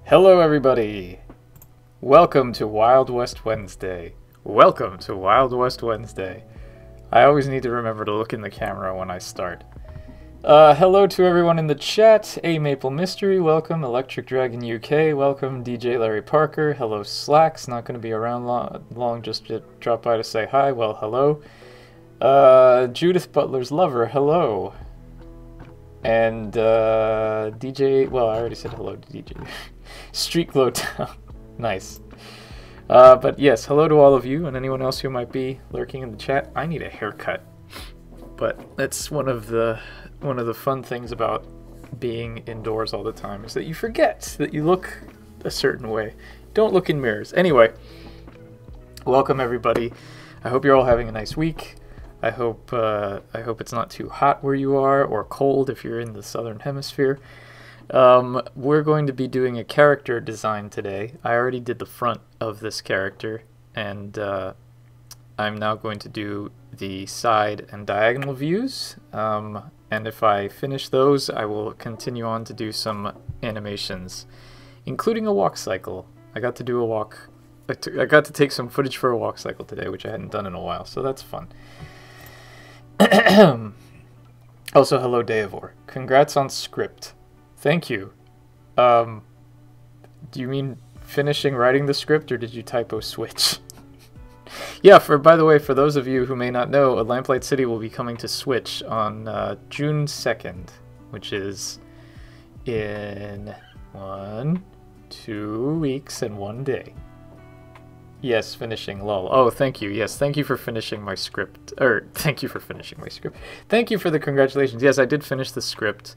Hello everybody! Welcome to Wild West Wednesday. Welcome to Wild West Wednesday. I always need to remember to look in the camera when I start. Hello to everyone in the chat. A Maple Mystery, welcome. Electric Dragon UK, welcome. DJ Larry Parker, hello Slacks, not going to be around long, just to drop by to say hi. Well, hello. Judith Butler's Lover, hello. And DJ, well, I already said hello to DJ. Street Glow Town, nice. But yes, hello to all of you and anyone else who might be lurking in the chat. I need a haircut, but that's one of the fun things about being indoors all the time is that you forget that you look a certain way. Don't look in mirrors. Anyway, welcome everybody. I hope you're all having a nice week. I hope it's not too hot where you are, or cold if you're in the southern hemisphere. We're going to be doing a character design today. I already did the front of this character, and I'm now going to do the side and diagonal views. And if I finish those, I will continue on to do some animations, including a walk cycle. I got to do a walk. I got to take some footage for a walk cycle today, which I hadn't done in a while, so that's fun. Also, hello Deavor. Congrats on script. Thank you. Do you mean finishing writing the script, or did you typo switch? Yeah, by the way, for those of you who may not know, A Lamplight City will be coming to Switch on June 2nd, which is in 2 weeks and 1 day. Yes, finishing, lol. Oh, thank you. Yes, thank you for finishing my script. Thank you for finishing my script. Thank you for the congratulations. Yes, I did finish the script.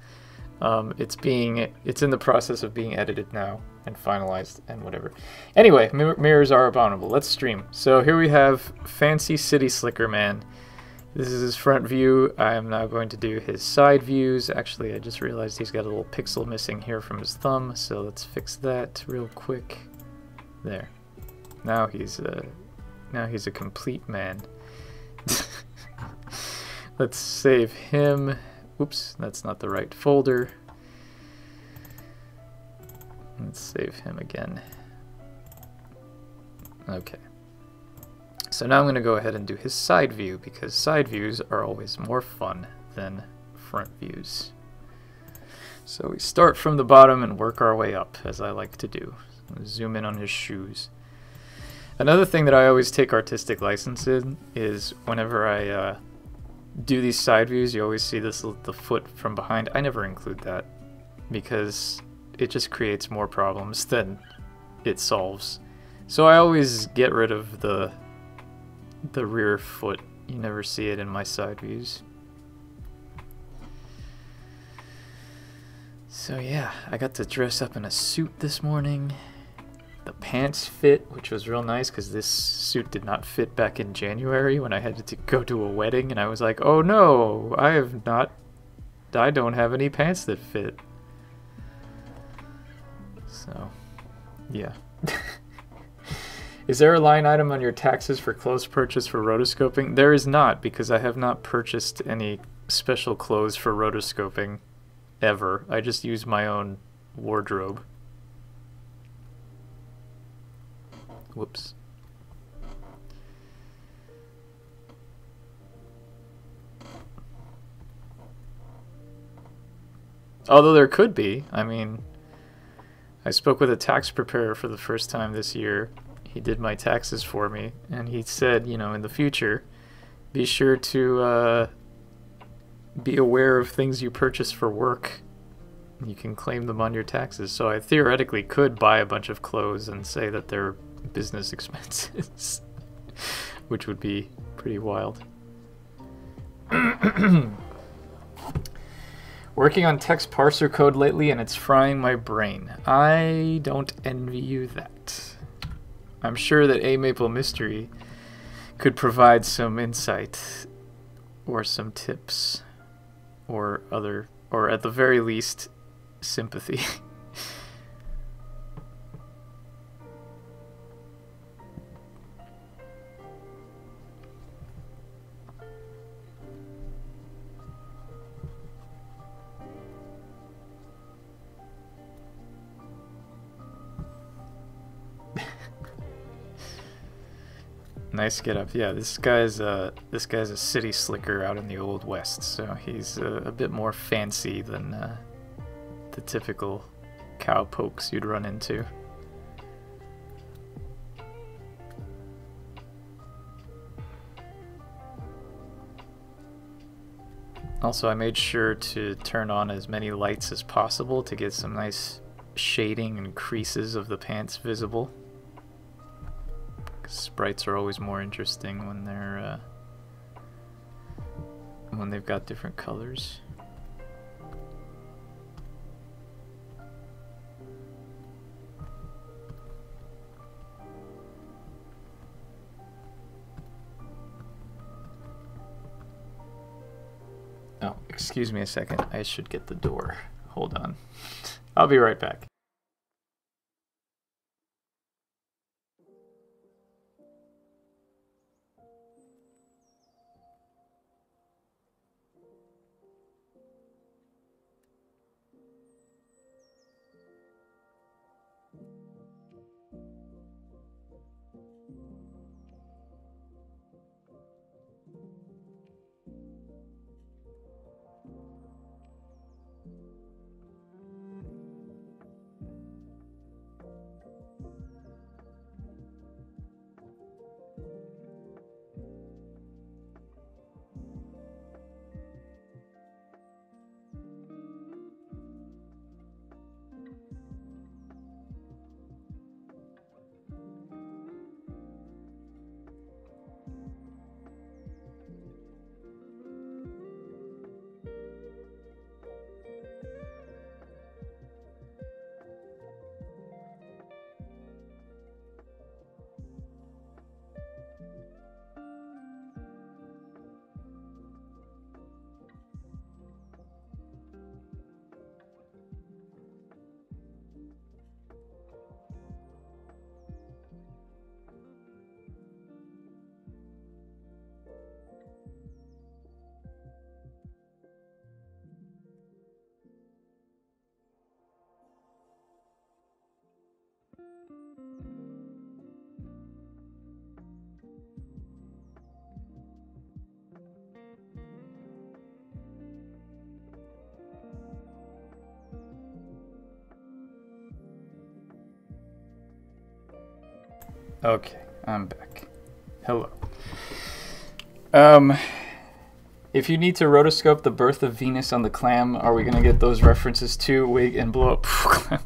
It's in the process of being edited now and finalized and whatever. Anyway, mirrors are abominable. Let's stream. So here we have Fancy City Slicker Man. This is his front view. I am now going to do his side views. Actually, I just realized he's got a little pixel missing here from his thumb, so let's fix that real quick. There. Now he's a complete man. Let's save him. Oops, that's not the right folder. Let's save him again. Okay. So now I'm going to go ahead and do his side view, because side views are always more fun than front views. So we start from the bottom and work our way up, as I like to do. Zoom in on his shoes. Another thing that I always take artistic license in is whenever I do these side views, you always see the foot from behind. I never include that because it just creates more problems than it solves. So I always get rid of the rear foot. You never see it in my side views. So yeah, I got to dress up in a suit this morning. The pants fit, which was real nice because this suit did not fit back in January when I had to go to a wedding, and I was like, oh no, I don't have any pants that fit. So, yeah. Is there a line item on your taxes for clothes purchase for rotoscoping? There is not, because I have not purchased any special clothes for rotoscoping ever. I just use my own wardrobe. Whoops. Although there could be. I mean, I spoke with a tax preparer for the first time this year. He did my taxes for me, and he said, you know, in the future, be sure to be aware of things you purchase for work. You can claim them on your taxes. So I theoretically could buy a bunch of clothes and say that they're business expenses, which would be pretty wild. Working on text parser code lately, and it's frying my brain. I don't envy you that. I'm sure that A Maple Mystery could provide some insight or some tips or at the very least sympathy. nice get up. Yeah, this guy's a city slicker out in the Old West, so he's a bit more fancy than the typical cowpokes you'd run into. Also, I made sure to turn on as many lights as possible to get some nice shading and creases of the pants visible. Sprites are always more interesting when they're when they've got different colors. Oh, excuse me a second. I should get the door. Hold on. I'll be right back. Okay, I'm back. Hello. If you need to rotoscope the birth of Venus on the clam, are we gonna get those references too? Wig and blow up clam.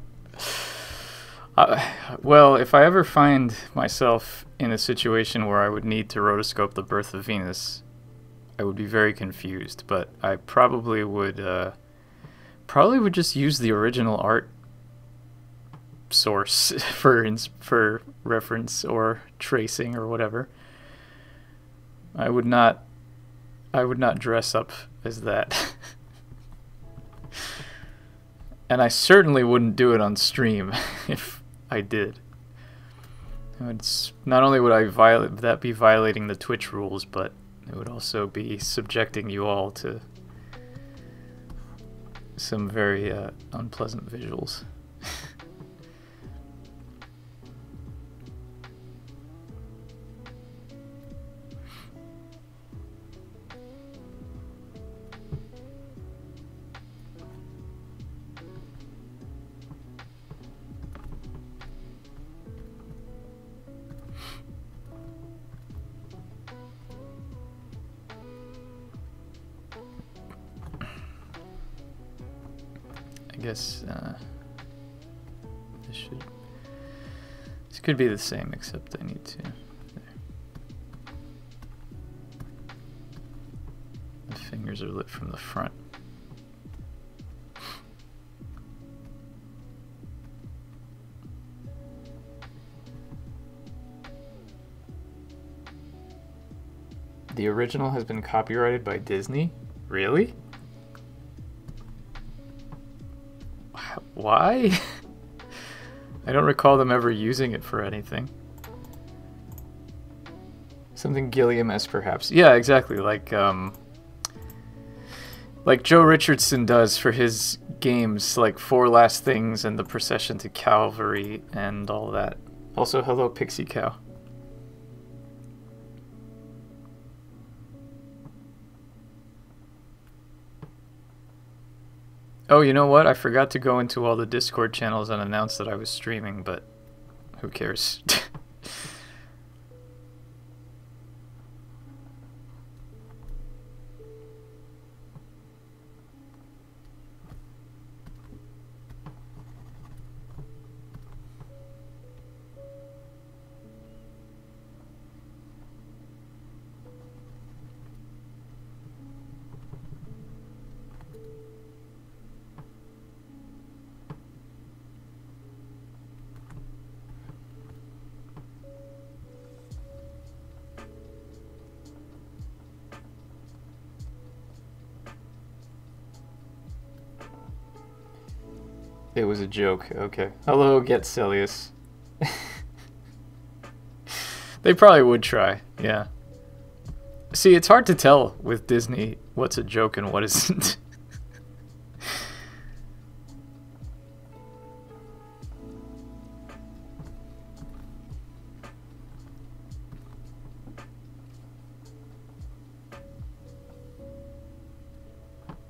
Well, if I ever find myself in a situation where I would need to rotoscope the birth of Venus, I would be very confused. But I probably would just use the original art source for reference or tracing or whatever. I would not dress up as that. And I certainly wouldn't do it on stream if I did. It's not only would that be violating the Twitch rules, but it would also be subjecting you all to some very unpleasant visuals. I guess this could be the same, except I need to. There. The fingers are lit from the front. The original has been copyrighted by Disney? Really? Why? I don't recall them ever using it for anything. Something Gilliam-esque, perhaps. Yeah, exactly. Like Joe Richardson does for his games, like Four Last Things and The Procession to Calvary and all that. Also, hello, Pixie Cow. Oh, you know what? I forgot to go into all the Discord channels and announce that I was streaming, but who cares? It was a joke. Okay. Hello, Get Celius. They probably would try. Yeah. See, it's hard to tell with Disney what's a joke and what isn't.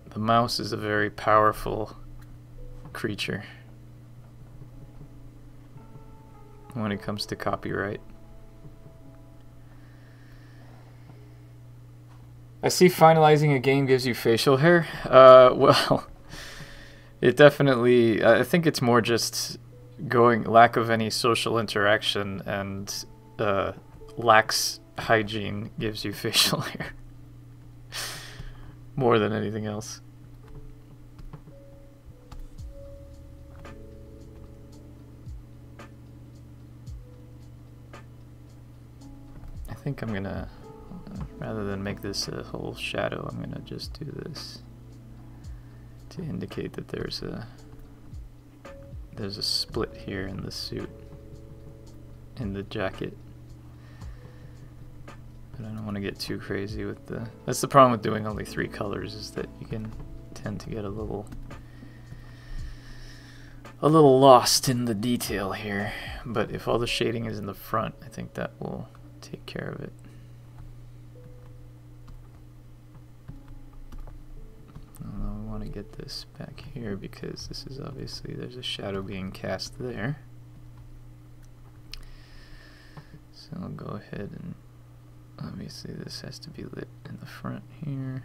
The mouse is a very powerful creature when it comes to copyright. I see finalizing a game gives you facial hair. Well, it definitely, I think it's more just lack of any social interaction and lax hygiene gives you facial hair. More than anything else. I think I'm gonna, rather than make this a whole shadow, I'm gonna just do this to indicate that there's a split here in the suit, in the jacket. But I don't want to get too crazy with the... That's the problem with doing only 3 colors, is that you can tend to get a little lost in the detail here. But if all the shading is in the front, I think that will take care of it. Although I want to get this back here because this is obviously, there's a shadow being cast there. So I'll go ahead and obviously this has to be lit in the front here,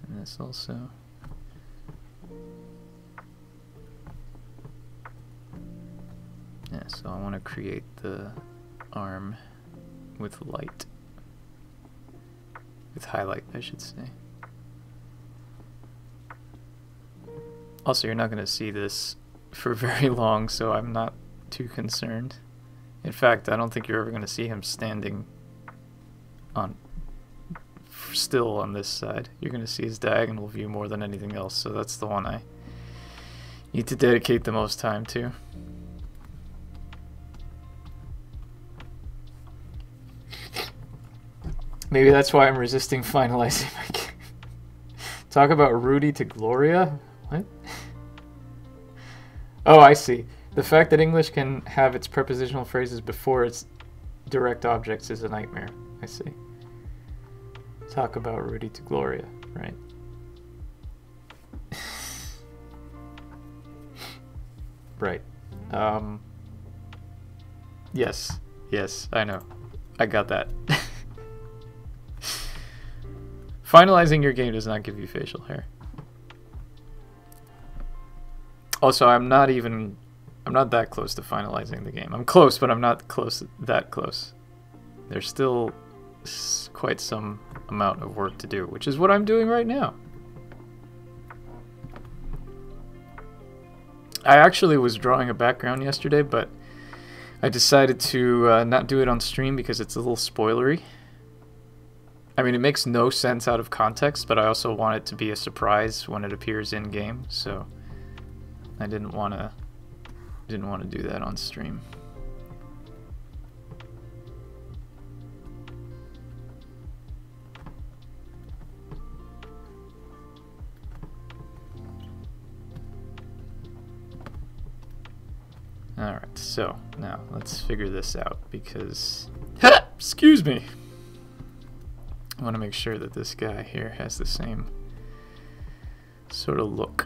and this also. Yeah, so I want to create the arm with light, with highlight, I should say. Also, you're not going to see this for very long, so I'm not too concerned. In fact, I don't think you're ever going to see him standing still on this side. You're going to see his diagonal view more than anything else, so that's the one I need to dedicate the most time to. Maybe that's why I'm resisting finalizing my game. Talk about Rudy to Gloria? What? Oh, I see. The fact that English can have its prepositional phrases before its direct objects is a nightmare. I see. Talk about Rudy to Gloria, right? Right. Yes. Yes, I know. I got that. Finalizing your game does not give you facial hair. Also, I'm not that close to finalizing the game. I'm close, but I'm not that close. There's still quite some amount of work to do, which is what I'm doing right now. I actually was drawing a background yesterday, but I decided to not do it on stream because it's a little spoilery. I mean, it makes no sense out of context, but I also want it to be a surprise when it appears in game, so I didn't want to do that on stream. Alright, so now let's figure this out because excuse me. I want to make sure that this guy here has the same sort of look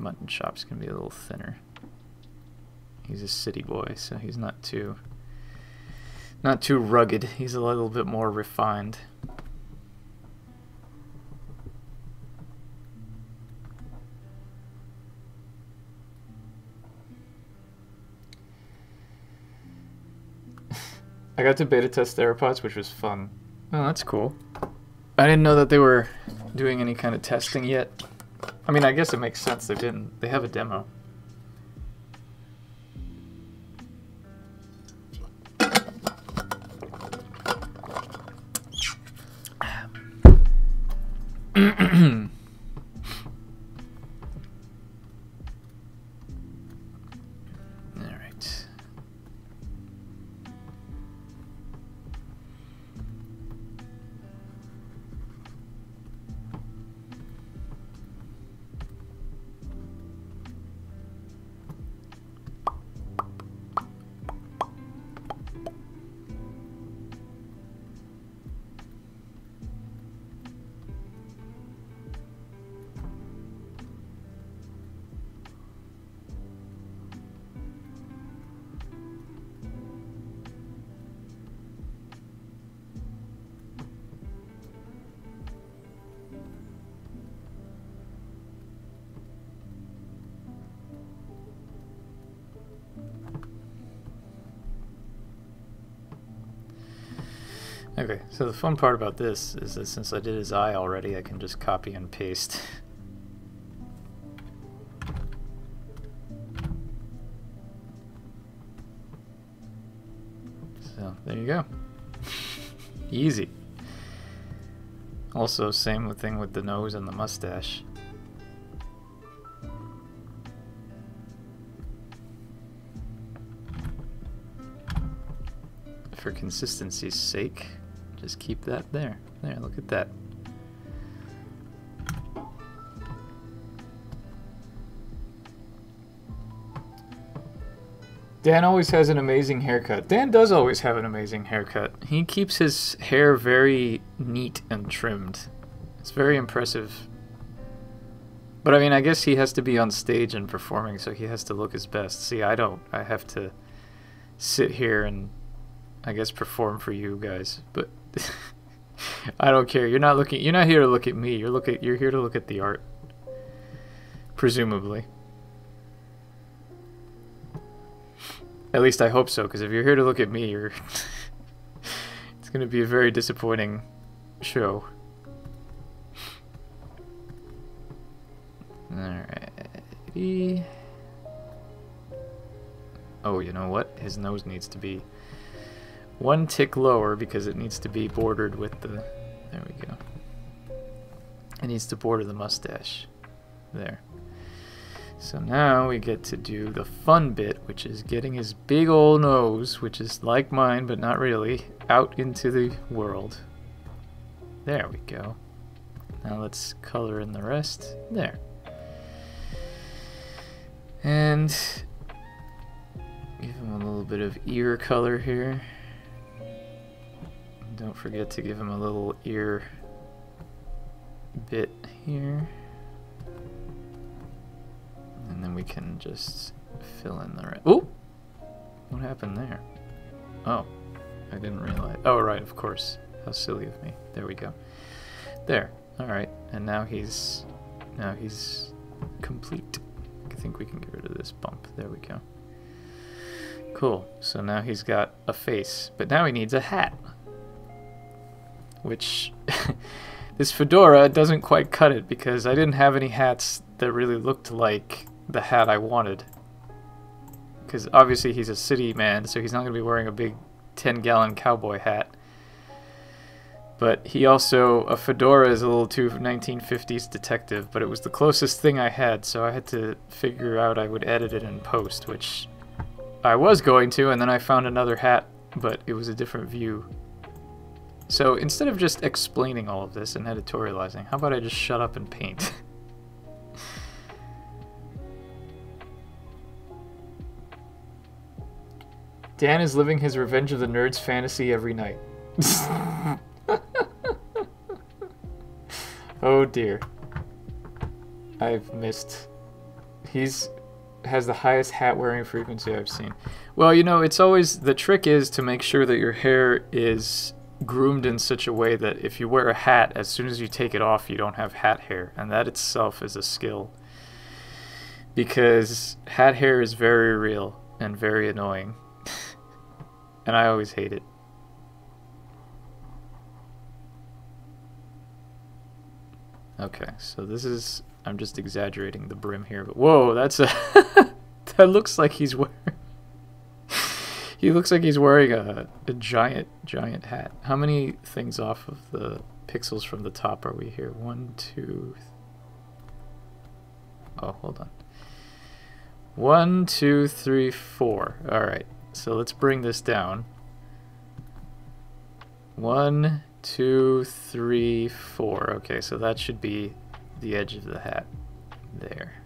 mutton chop's gonna be a little thinner. He's a city boy, so he's not too rugged. He's a little bit more refined. I got to beta test theropods, which was fun. Oh, that's cool. I didn't know that they were doing any kind of testing yet. I mean, I guess it makes sense they didn't. They have a demo. Okay, so the fun part about this is that since I did his eye already, I can just copy and paste. So, there you go. Easy. Also, same thing with the nose and the mustache. For consistency's sake, just keep that there. There, look at that. Dan always has an amazing haircut. Dan does always have an amazing haircut. He keeps his hair very neat and trimmed. It's very impressive. But I mean, I guess he has to be on stage and performing, so he has to look his best. See, I don't. I have to sit here and, I guess, perform for you guys. But I don't care. You're not here to look at me. You're here to look at the art. Presumably. At least I hope so, because if you're here to look at me, it's going to be a very disappointing show. Alrighty. Oh, you know what? His nose needs to be one tick lower because it needs to be bordered with the... There we go. It needs to border the mustache. There. So now we get to do the fun bit, which is getting his big old nose, which is like mine, but not really, out into the world. There we go. Now let's color in the rest. There. And give him a little bit of ear color here. Don't forget to give him a little ear bit here. And then we can just fill in the rest. Ooh! What happened there? Oh, I didn't realize. Oh, right, of course. How silly of me. There we go. There. Alright, and now he's complete. I think we can get rid of this bump. There we go. Cool. So now he's got a face, but now he needs a hat. Which, this fedora doesn't quite cut it because I didn't have any hats that really looked like the hat I wanted. Because obviously he's a city man, so he's not going to be wearing a big 10-gallon cowboy hat. But he also, a fedora is a little too 1950s detective, but it was the closest thing I had, so I had to figure out I would edit it in post, which I was going to, and then I found another hat, but it was a different view. So instead of just explaining all of this and editorializing, how about I just shut up and paint? Dan is living his Revenge of the Nerds fantasy every night. Oh dear. I've missed He's has the highest hat wearing frequency I've seen. Well, you know, it's always, the trick is to make sure that your hair is groomed in such a way that if you wear a hat, as soon as you take it off, you don't have hat hair, and that itself is a skill. Because hat hair is very real and very annoying. And I always hate it. Okay, so this is, I'm just exaggerating the brim here, but whoa, that's a that looks like he's wearing he looks like he's wearing a giant hat. How many things off of the pixels from the top are we here? 1, 2. Oh, hold on. 1, 2, 3, 4. All right, so let's bring this down. 1, 2, 3, 4. Okay, so that should be the edge of the hat there.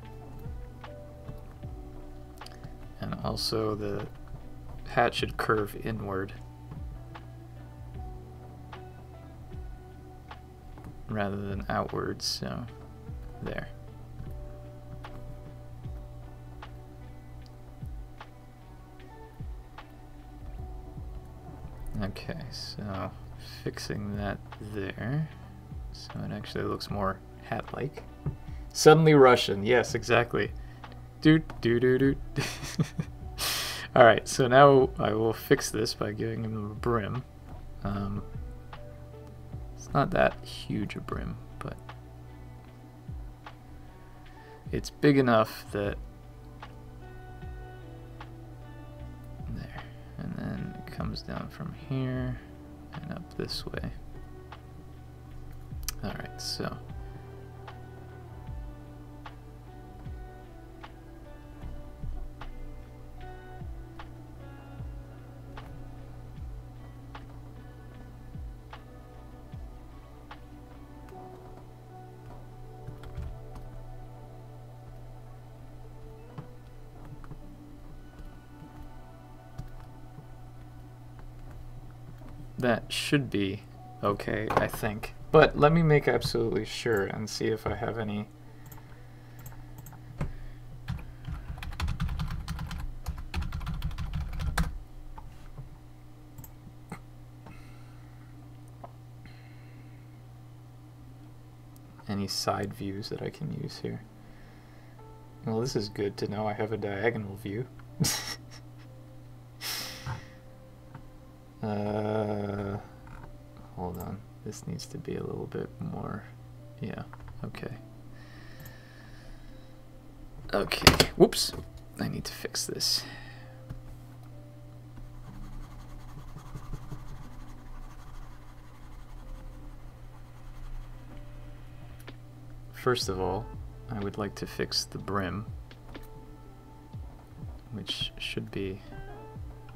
And also the hat should curve inward rather than outwards, so there. Okay, so fixing that there, so it actually looks more hat-like. Suddenly Russian, yes, exactly. Doot doot doot doot. All right, so now I will fix this by giving him a brim. It's not that huge a brim, but it's big enough that there, and then it comes down from here and up this way. All right, so that should be okay, I think. But let me make absolutely sure and see if I have any side views that I can use here. Well, this is good to know I have a diagonal view. Hold on. This needs to be a little bit more. Yeah, okay. Okay, whoops. I need to fix this. First of all, I would like to fix the brim, which should be,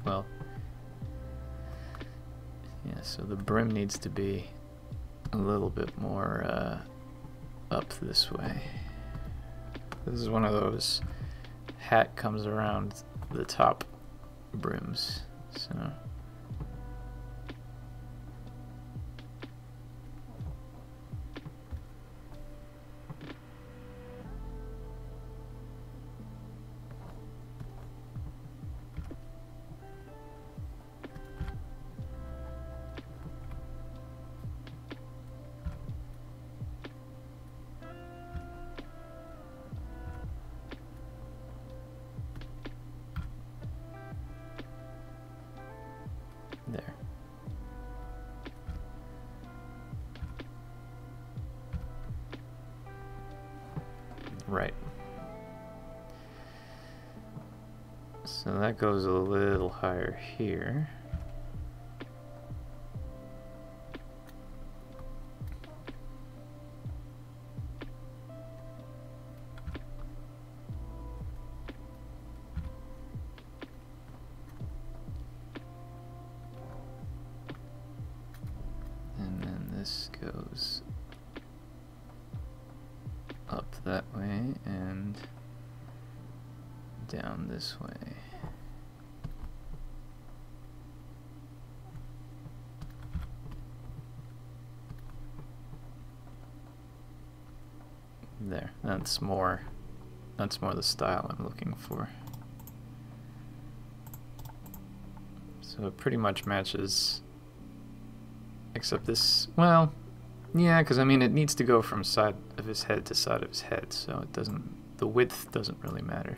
well, yeah, so the brim needs to be a little bit more up this way. This is one of those hat comes around the top brims, so there. Right. So that goes a little higher here. And then this goes up that way and down this way. There, that's more That's more the style I'm looking for. So it pretty much matches, except this, well, yeah, because I mean it needs to go from side of his head to side of his head, so it doesn't, the width doesn't really matter.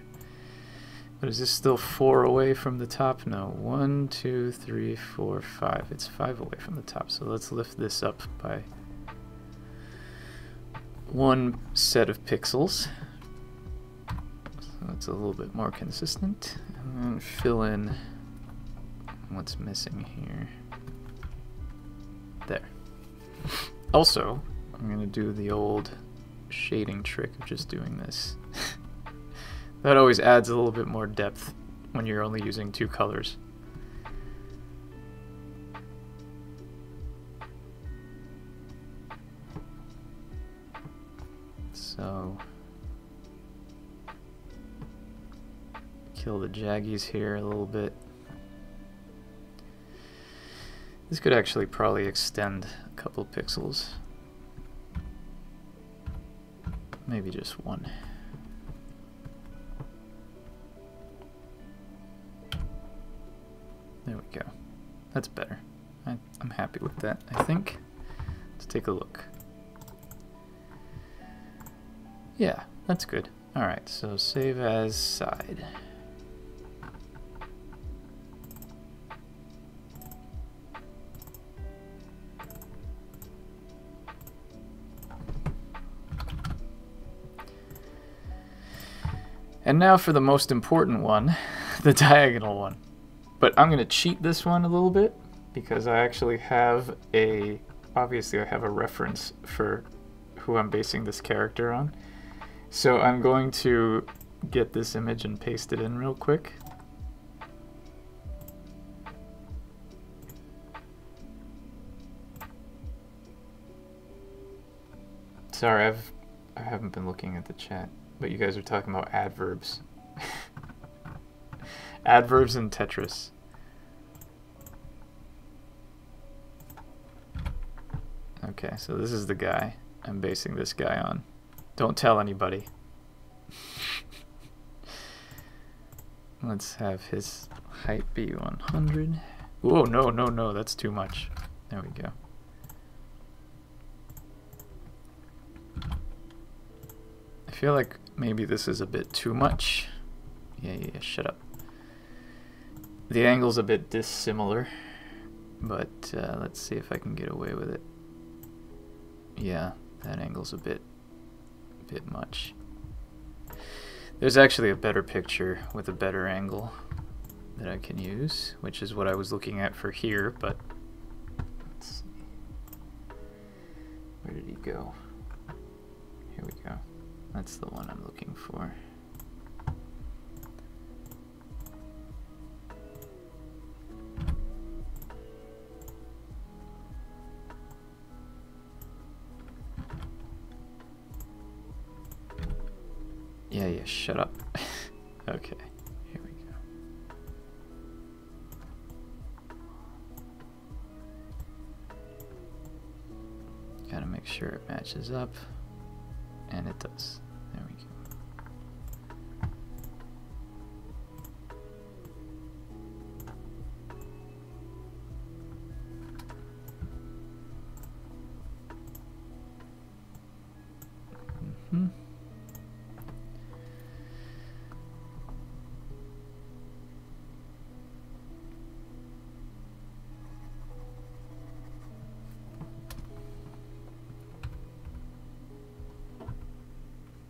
But is this still 4 away from the top? No, 1, 2, 3, 4, 5. It's 5 away from the top, so let's lift this up by 1 set of pixels. So that's a little bit more consistent. And then fill in what's missing here. There. Also, I'm going to do the old shading trick of just doing this. That always adds a little bit more depth when you're only using 2 colors. So, kill the jaggies here a little bit. This could actually probably extend a couple pixels. Maybe just 1. There we go. That's better. I'm happy with that, I think. Let's take a look. Yeah, that's good. Alright, so save as side. And now for the most important one, the diagonal one. But I'm going to cheat this one a little bit because I actually have obviously I have a reference for who I'm basing this character on. So I'm going to get this image and paste it in real quick. Sorry, I haven't been looking at the chat, but you guys are talking about adverbs. Adverbs in Tetris. Okay, so this is the guy I'm basing this guy on. Don't tell anybody. Let's have his height be 100. Whoa, no, that's too much. There we go. I feel like maybe this is a bit too much. Yeah, shut up. The angle's a bit dissimilar, but let's see if I can get away with it. Yeah, that angle's a bit much. There's actually a better picture with a better angle that I can use, which is what I was looking at for here, but let's see. Where did he go? Here we go. That's the one I'm looking for. Yeah, shut up. Okay, here we go. Gotta make sure it matches up, and it does. There we go.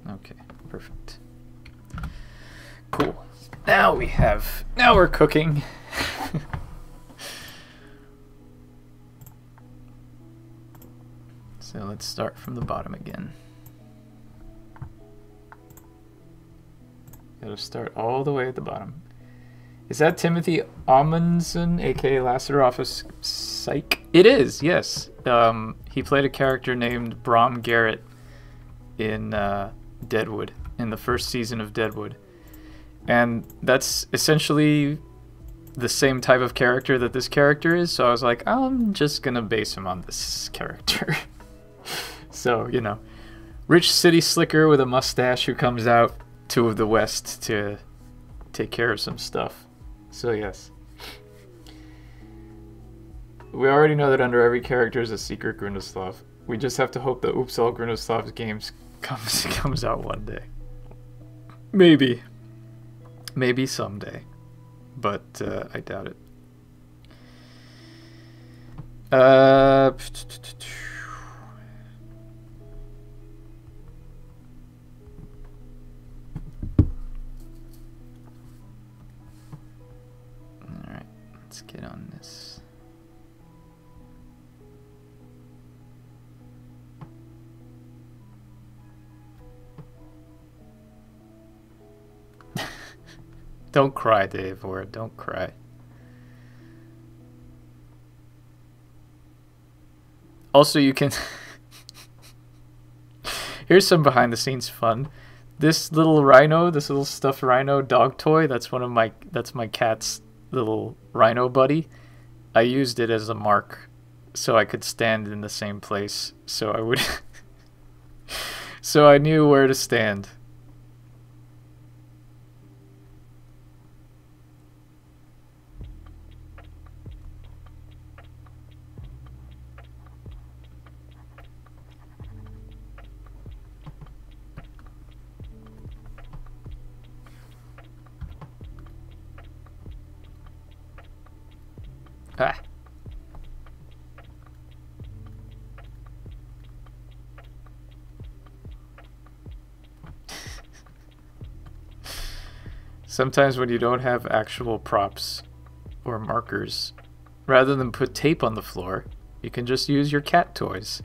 Okay, perfect. Cool. Now we're cooking. So let's start from the bottom again. Gotta start all the way at the bottom. Is that Timothy Amundsen, aka Lassiter Office Psych? It is, yes. He played a character named Brom Garrett in Deadwood, in the first season of Deadwood. And that's essentially the same type of character that this character is, so I was like, I'm just gonna base him on this character. So, you know, rich city slicker with a mustache who comes out two of the West to take care of some stuff. So yes. We already know that under every character is a secret Grunoslav. We just have to hope that Oops All Grunoslav's games comes out one day. Maybe. Maybe someday. But I doubt it. Alright, let's get on this. Don't cry, Dave, or don't cry. Also, you can... Here's some behind the scenes fun. This little rhino, this little stuffed rhino dog toy, that's my cat's little rhino buddy. I used it as a mark so I could stand in the same place, so I would so I knew where to stand. Ah. Sometimes when you don't have actual props or markers, rather than put tape on the floor, you can just use your cat toys.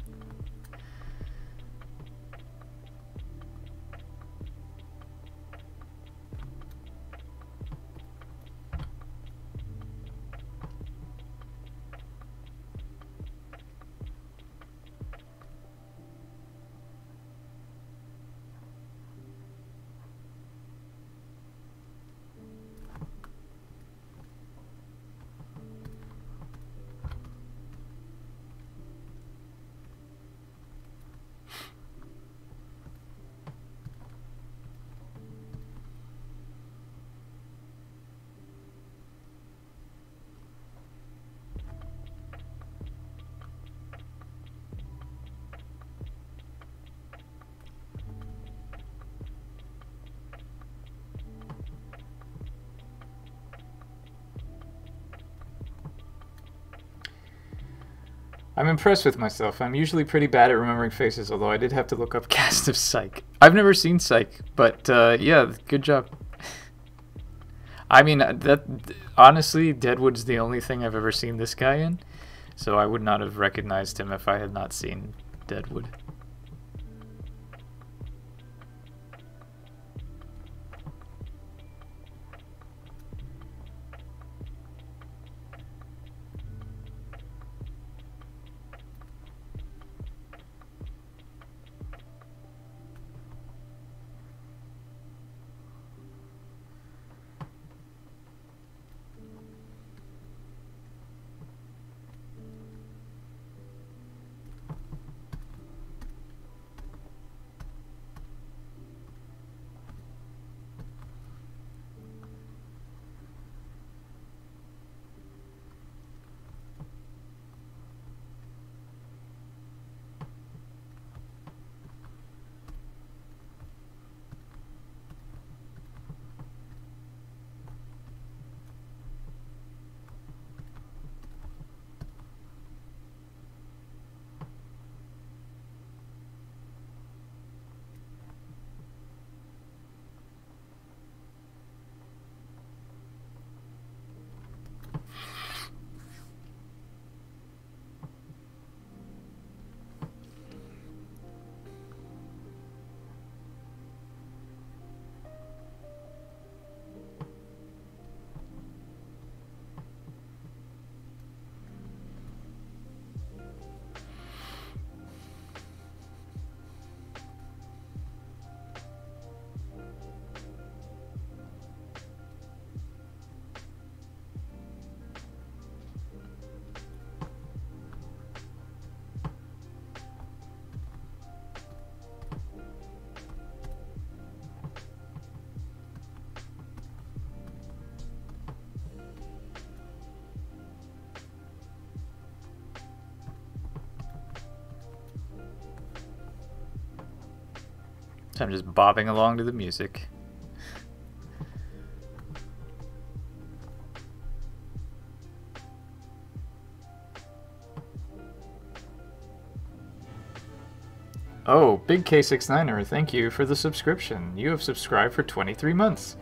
I'm impressed with myself. I'm usually pretty bad at remembering faces, although I did have to look up cast of Psych. I've never seen Psych, but yeah, good job. I mean, that honestly, Deadwood's the only thing I've ever seen this guy in, so I would not have recognized him if I had not seen Deadwood. So I'm just bobbing along to the music. Oh, Big K69er, thank you for the subscription. You have subscribed for 23 months.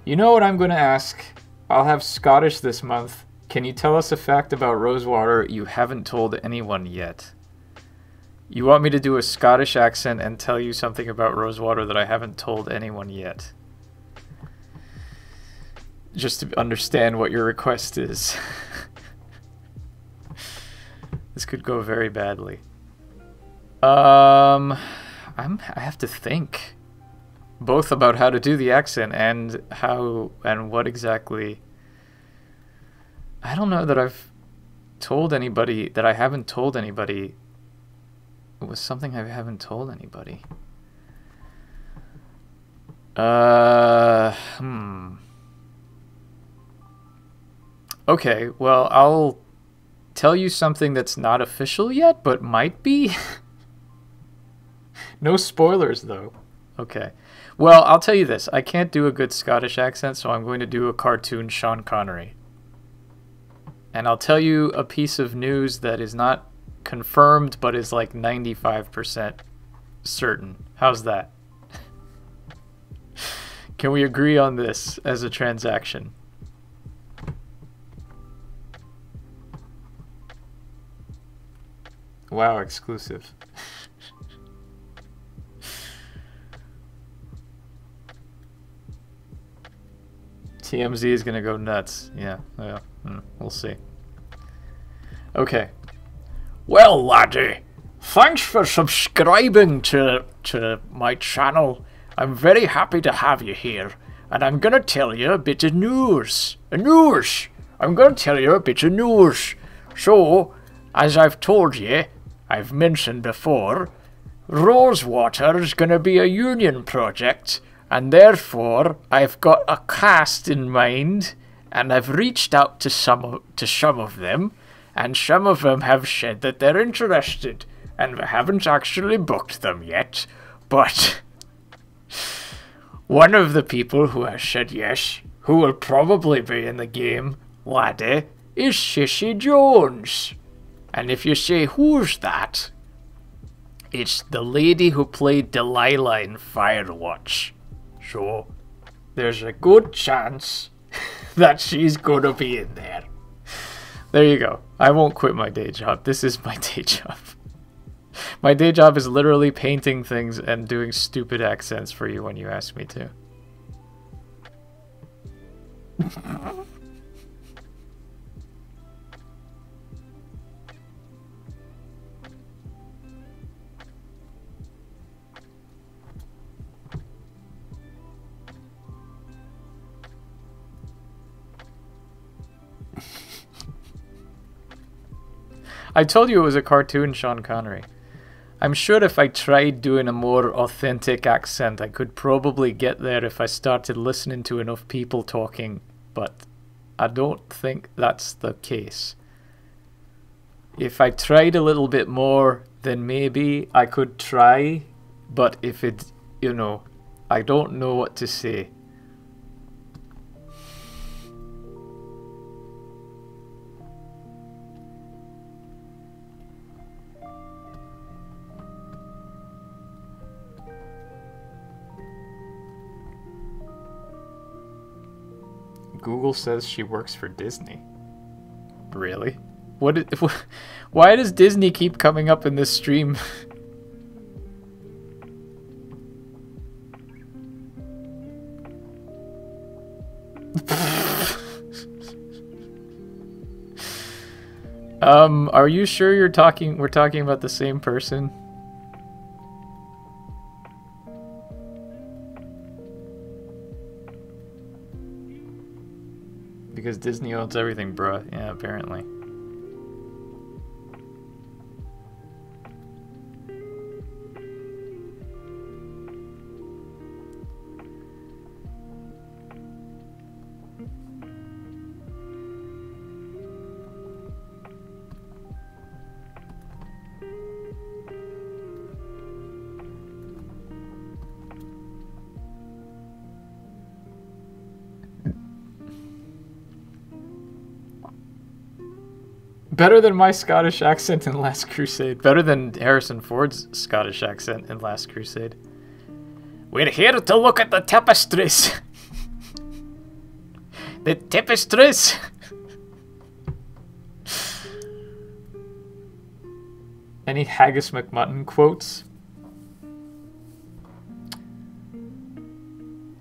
You know what I'm going to ask? I'll have Scottish this month. Can you tell us a fact about Rosewater you haven't told anyone yet? You want me to do a Scottish accent and tell you something about Rosewater that I haven't told anyone yet? Just to understand what your request is. This could go very badly. I have to think both about how to do the accent and how and what exactly. I don't know that I've told anybody that I haven't told anybody. It was something I haven't told anybody. Okay, well, I'll tell you something that's not official yet, but might be. No spoilers, though. Okay. Well, I'll tell you this. I can't do a good Scottish accent, so I'm going to do a cartoon Sean Connery. And I'll tell you a piece of news that is not confirmed, but is like 95% certain. How's that? Can we agree on this as a transaction? Wow, exclusive. TMZ is gonna go nuts. Yeah, we'll see. Okay. Well, laddie, thanks for subscribing to my channel. I'm very happy to have you here, and I'm gonna tell you a bit of news. I'm gonna tell you a bit of news. So, as I've told you, I've mentioned before, Rosewater is gonna be a union project. And therefore, I've got a cast in mind, and I've reached out to some of them, and some of them have said that they're interested, and I haven't actually booked them yet, but one of the people who has said yes, who will probably be in the game, laddie, is Sissy Jones. And if you say, who's that? It's the lady who played Delilah in Firewatch. So, there's a good chance that she's going to be in there. There you go. I won't quit my day job. This is my day job. My day job is literally painting things and doing stupid accents for you when you ask me to. I told you it was a cartoon Sean Connery. I'm sure if I tried doing a more authentic accent, I could probably get there if I started listening to enough people talking, but I don't think that's the case. If I tried a little bit more, then maybe I could try, but if it, I don't know what to say. Google says she works for Disney. Really? Why does Disney keep coming up in this stream? Are you sure we're talking about the same person? Because Disney owns everything, bruh. Yeah, apparently. Better than my Scottish accent in Last Crusade. Better than Harrison Ford's Scottish accent in Last Crusade. We're here to look at the tapestries. The tapestries. Any Haggis McMutton quotes?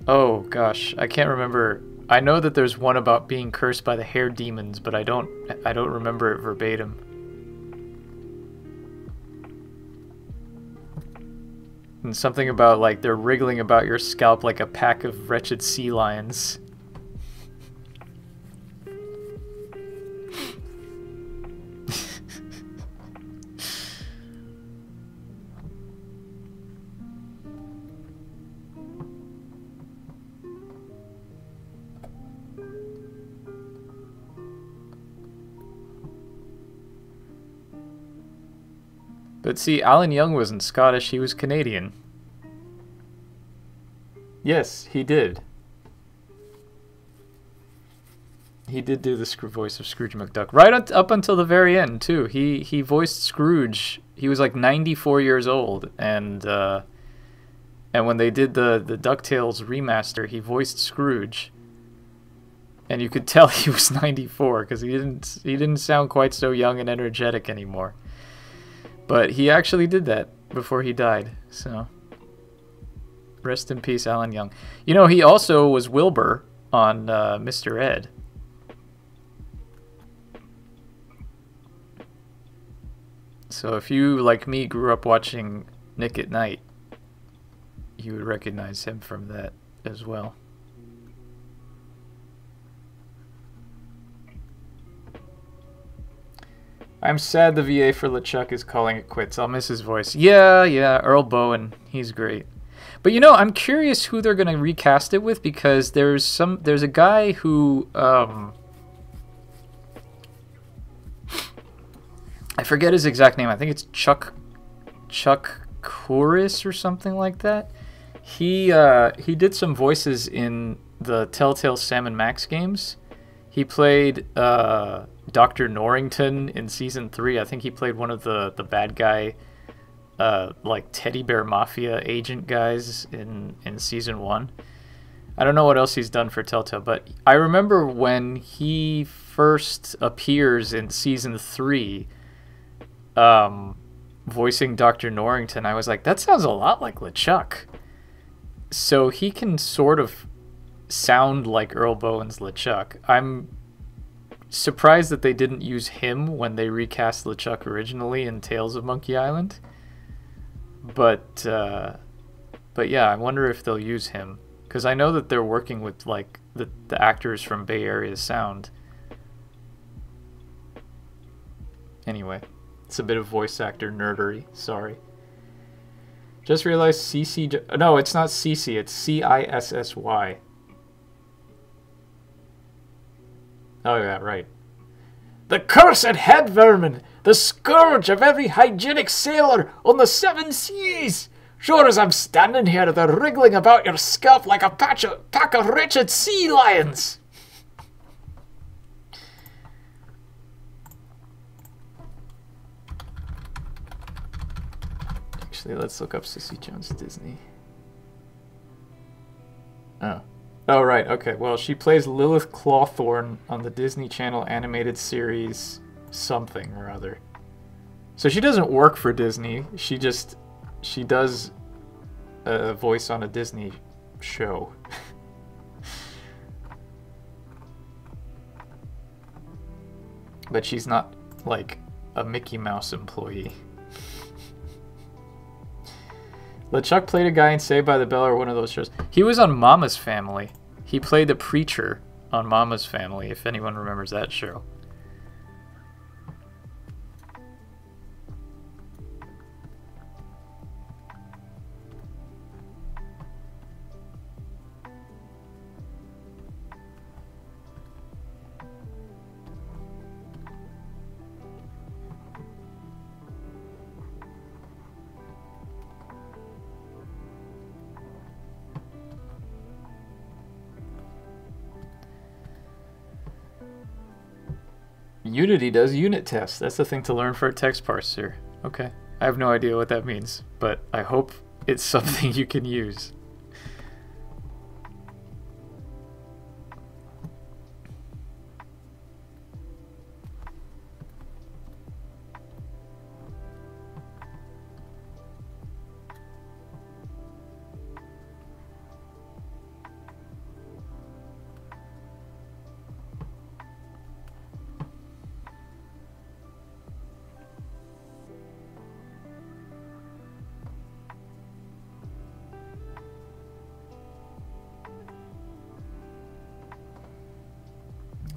Oh gosh, I can't remember. I know that there's one about being cursed by the hair demons, but I don't remember it verbatim. And something about like they're wriggling about your scalp like a pack of wretched sea lions. But see, Alan Young wasn't Scottish, he was Canadian. Yes, he did. He did do the voice of Scrooge McDuck. Right up until the very end, too. He voiced Scrooge. He was like 94 years old. And when they did the DuckTales remaster, he voiced Scrooge. And you could tell he was 94 because he didn't sound quite so young and energetic anymore. But he actually did that before he died, so rest in peace, Alan Young. You know, he also was Wilbur on Mr. Ed. So if you, like me, grew up watching Nick at Night, you would recognize him from that as well. I'm sad the VA for LeChuck is calling it quits. I'll miss his voice. Yeah, Earl Bowen. He's great. But you know, I'm curious who they're going to recast it with because there's a guy who I forget his exact name. I think it's Chuck Corris or something like that. He did some voices in the Telltale Sam and Max games. He played Dr. Norrington in Season 3. I think he played one of the bad guy, like Teddy Bear Mafia agent guys in Season 1. I don't know what else he's done for Telltale, but I remember when he first appears in Season 3, voicing Dr. Norrington, I was like, that sounds a lot like LeChuck. So he can sort of sound like Earl Bowen's LeChuck. I'm surprised that they didn't use him when they recast LeChuck originally in Tales of Monkey Island. But yeah, I wonder if they'll use him. Because I know that they're working with like the actors from Bay Area Sound. Anyway, it's a bit of voice actor nerdery. Sorry. Just realized CC... No, it's not CC. It's CISSY. Oh, yeah, right. The cursed head vermin! The scourge of every hygienic sailor on the 7 seas! Sure as I'm standing here, they're wriggling about your scalp like a pack of wretched sea lions! Actually, let's look up Cissy Jones Disney. Oh, right, okay. Well, she plays Lilith Clawthorne on the Disney Channel animated series something or other. So she doesn't work for Disney. She does a voice on a Disney show. But she's not, like, a Mickey Mouse employee. LeChuck played a guy in Saved by the Bell or one of those shows. He was on Mama's Family. He played the preacher on Mama's Family, if anyone remembers that show. Unity does unit tests. That's the thing to learn for a text parser. Okay. I have no idea what that means, but I hope it's something you can use.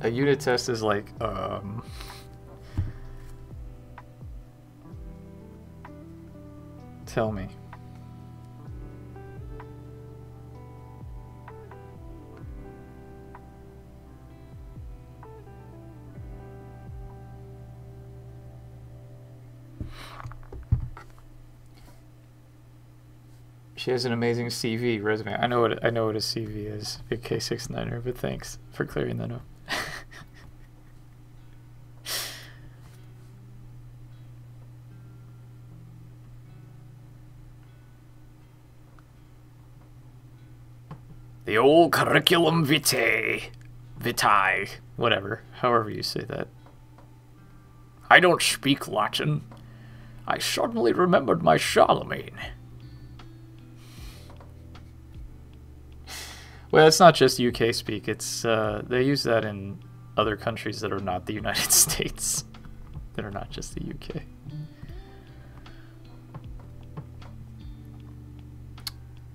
A unit test is like, tell me. She has an amazing CV resume. I know what a CV is, big K69er, but thanks for clearing that up. The old curriculum vitae, whatever, however you say that. I don't speak Latin. I suddenly remembered my Charlemagne. Well, it's not just UK speak. It's they use that in other countries that are not the United States, that are not just the UK.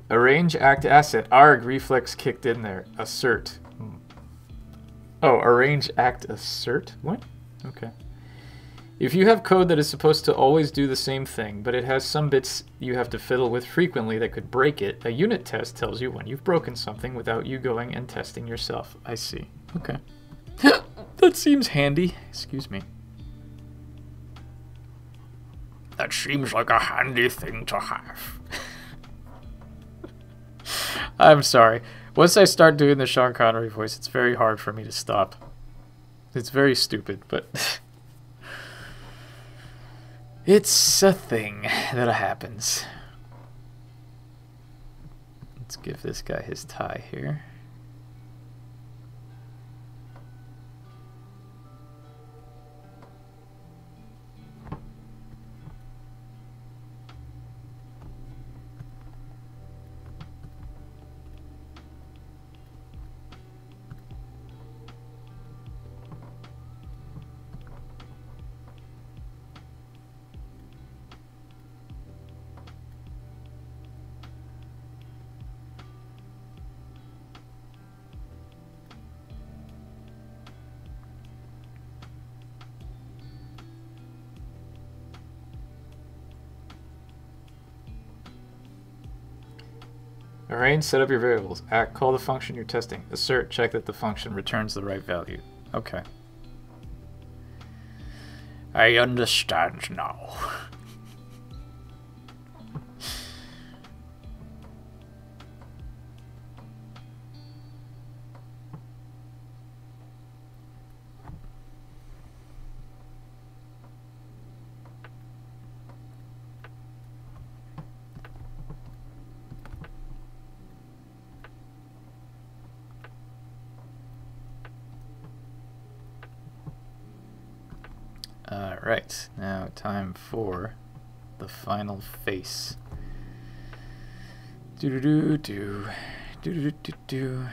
Arrange, act, asset. Arg, reflex kicked in there. Assert. Oh, arrange, act, assert? What? Okay. If you have code that is supposed to always do the same thing, but it has some bits you have to fiddle with frequently that could break it, a unit test tells you when you've broken something without you going and testing yourself. I see. Okay. That seems handy. Excuse me. That seems like a handy thing to have. I'm sorry. Once I start doing the Sean Connery voice, it's very hard for me to stop. It's very stupid, but it's a thing that happens. Let's give this guy his tie here. Arrange, set up your variables. Act, call the function you're testing. Assert, check that the function returns the right value. Okay. I understand now. Alright, now time for the final face. Do-do-do-do. Do-do-do-do-do.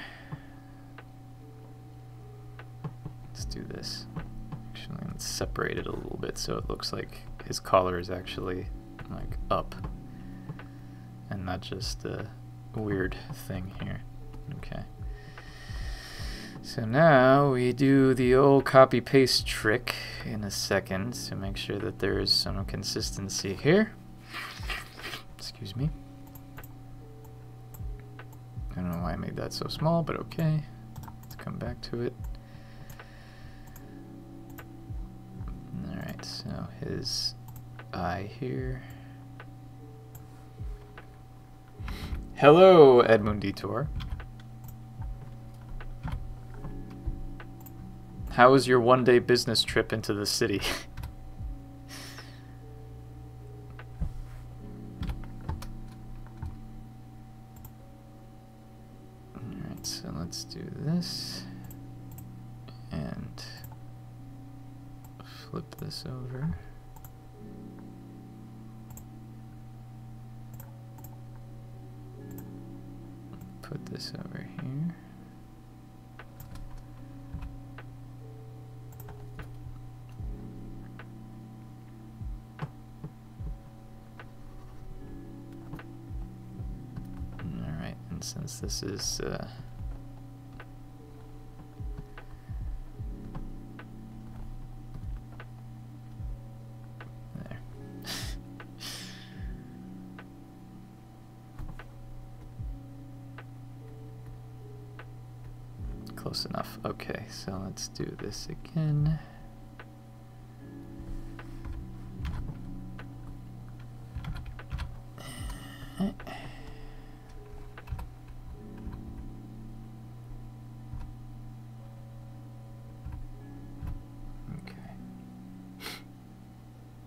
Let's do this. Actually, let's separate it a little bit so it looks like his collar is actually like up and not just a weird thing here. Okay. So now we do the old copy-paste trick in a second to make sure that there is some consistency here. Excuse me. I don't know why I made that so small, but okay. Let's come back to it. Alright, so his eye here. Hello, Edmund Detour. How was your one-day business trip into the city? Alright, so let's do this. And flip this over. Put this over here. Alright, and since this is there. Close enough. Okay, so let's do this again.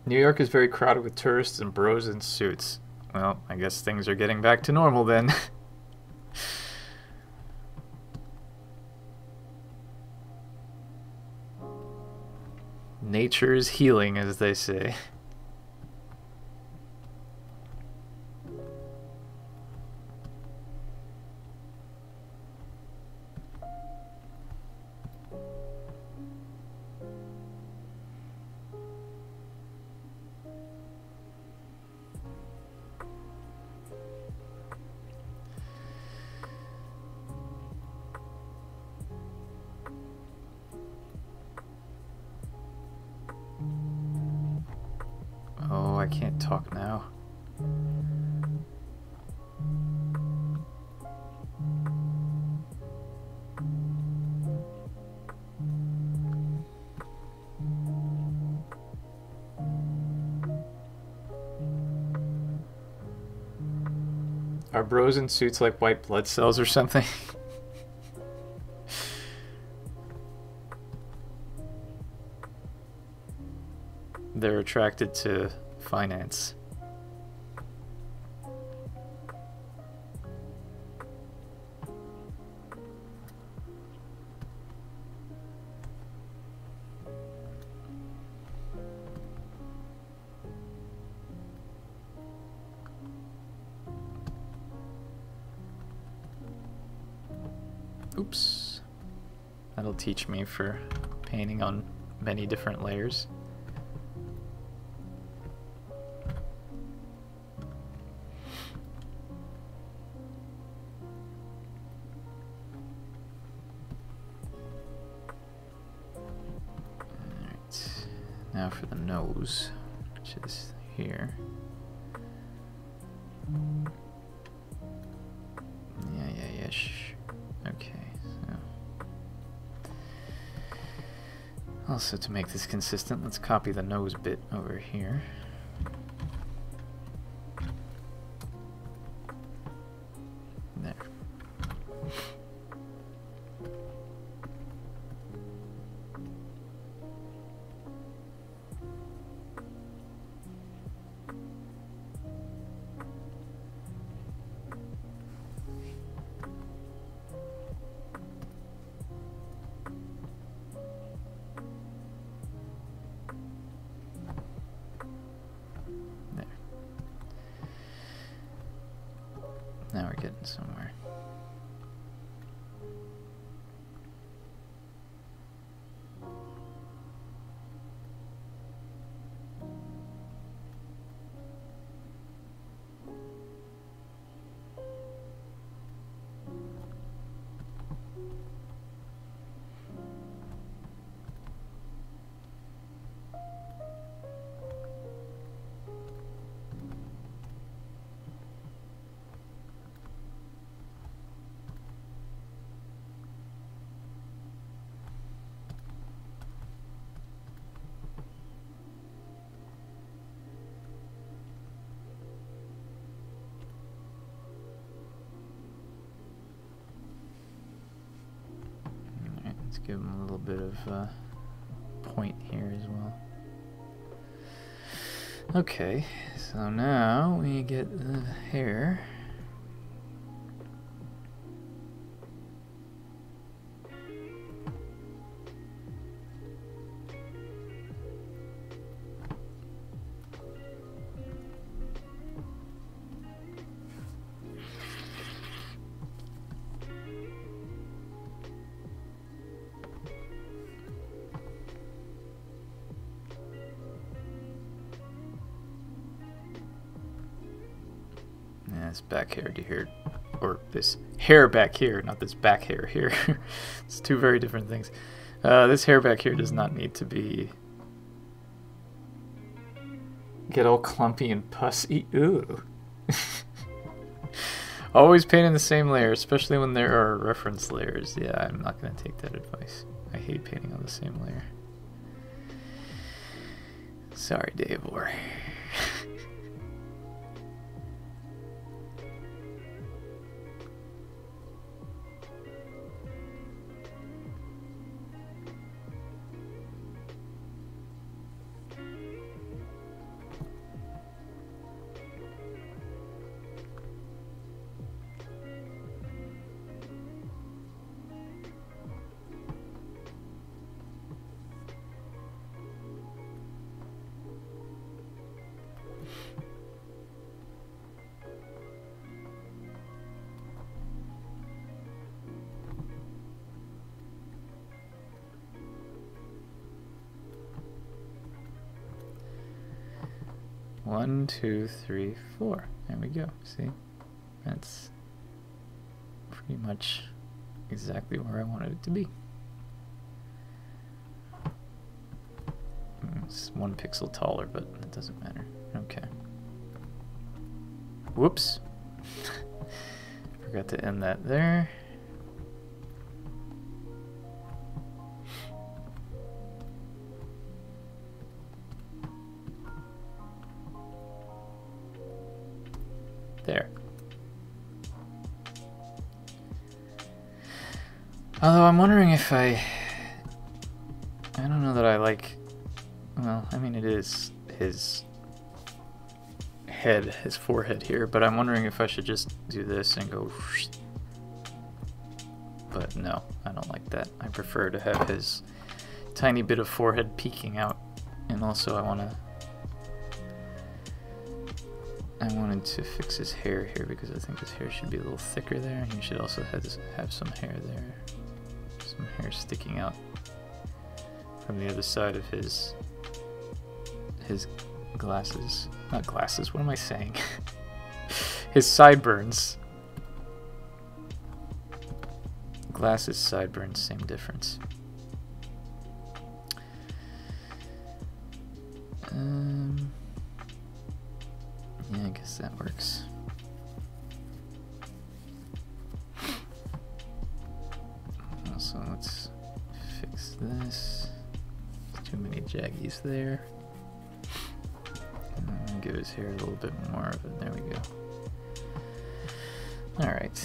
New York is very crowded with tourists and bros in suits. Well, I guess things are getting back to normal then. Nature is healing, as they say. Oh, I can't talk now. Are bros in suits like white blood cells or something? They're attracted to finance. Oops. That'll teach me for painting on many different layers. Alright, now for the nose, which is here. Yeah, okay, so also to make this consistent, let's copy the nose bit over here. There. give him a little bit of point here as well. Okay, so now we get the hair. This back hair to here, or this hair back here, not this back hair here. It's two very different things. This hair back here does not need to be get all clumpy and pussy. Ooh. Always paint in the same layer, especially when there are reference layers. Yeah, I'm not going to take that advice. I hate painting on the same layer. Sorry, Davor. One, two, three, four. There we go. See? That's pretty much exactly where I wanted it to be. It's 1 pixel taller, but it doesn't matter. Okay. Whoops. Forgot to end that there. There. Although I'm wondering if I don't know that I like, well, I mean it is his head, his forehead here, but I'm wondering if I should just do this and go, but no, I don't like that. I prefer to have his tiny bit of forehead peeking out, and also I wanted to fix his hair here because I think his hair should be a little thicker there, and he should also have some hair there. Some hair sticking out from the other side of his glasses. Not glasses, what am I saying? His sideburns. Glasses, sideburns, same difference. Yeah, I guess that works. Also, let's fix this. There's too many jaggies there. And give his hair a little bit more of it. There we go. Alright.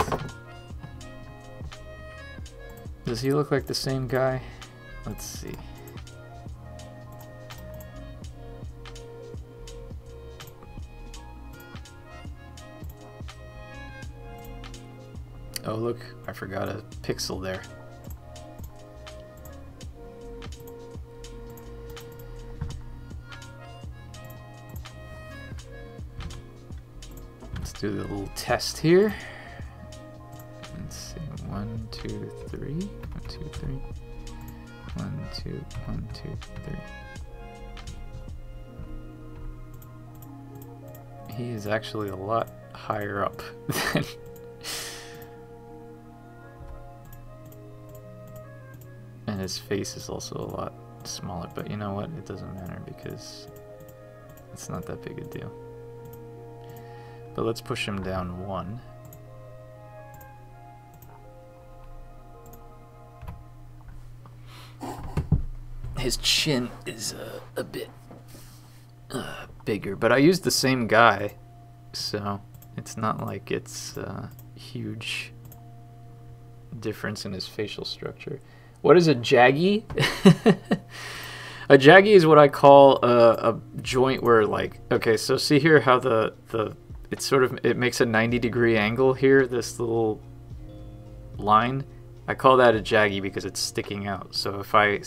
Does he look like the same guy? Let's see. Oh look, I forgot a pixel there. Let's do the little test here. Let's see, 1, 2, 3, 1, 2, 3, 1, 2, 1, 2, 3. He is actually a lot higher up than and his face is also a lot smaller, but you know what, it doesn't matter because it's not that big a deal. But let's push him down 1. His chin is a bit bigger, but I used the same guy, so it's not like it's a huge difference in his facial structure. What is a jaggy? A jaggy is what I call a joint where, like, okay, so see here how it makes a 90-degree angle here, this little line. I call that a jaggy because it's sticking out. So if I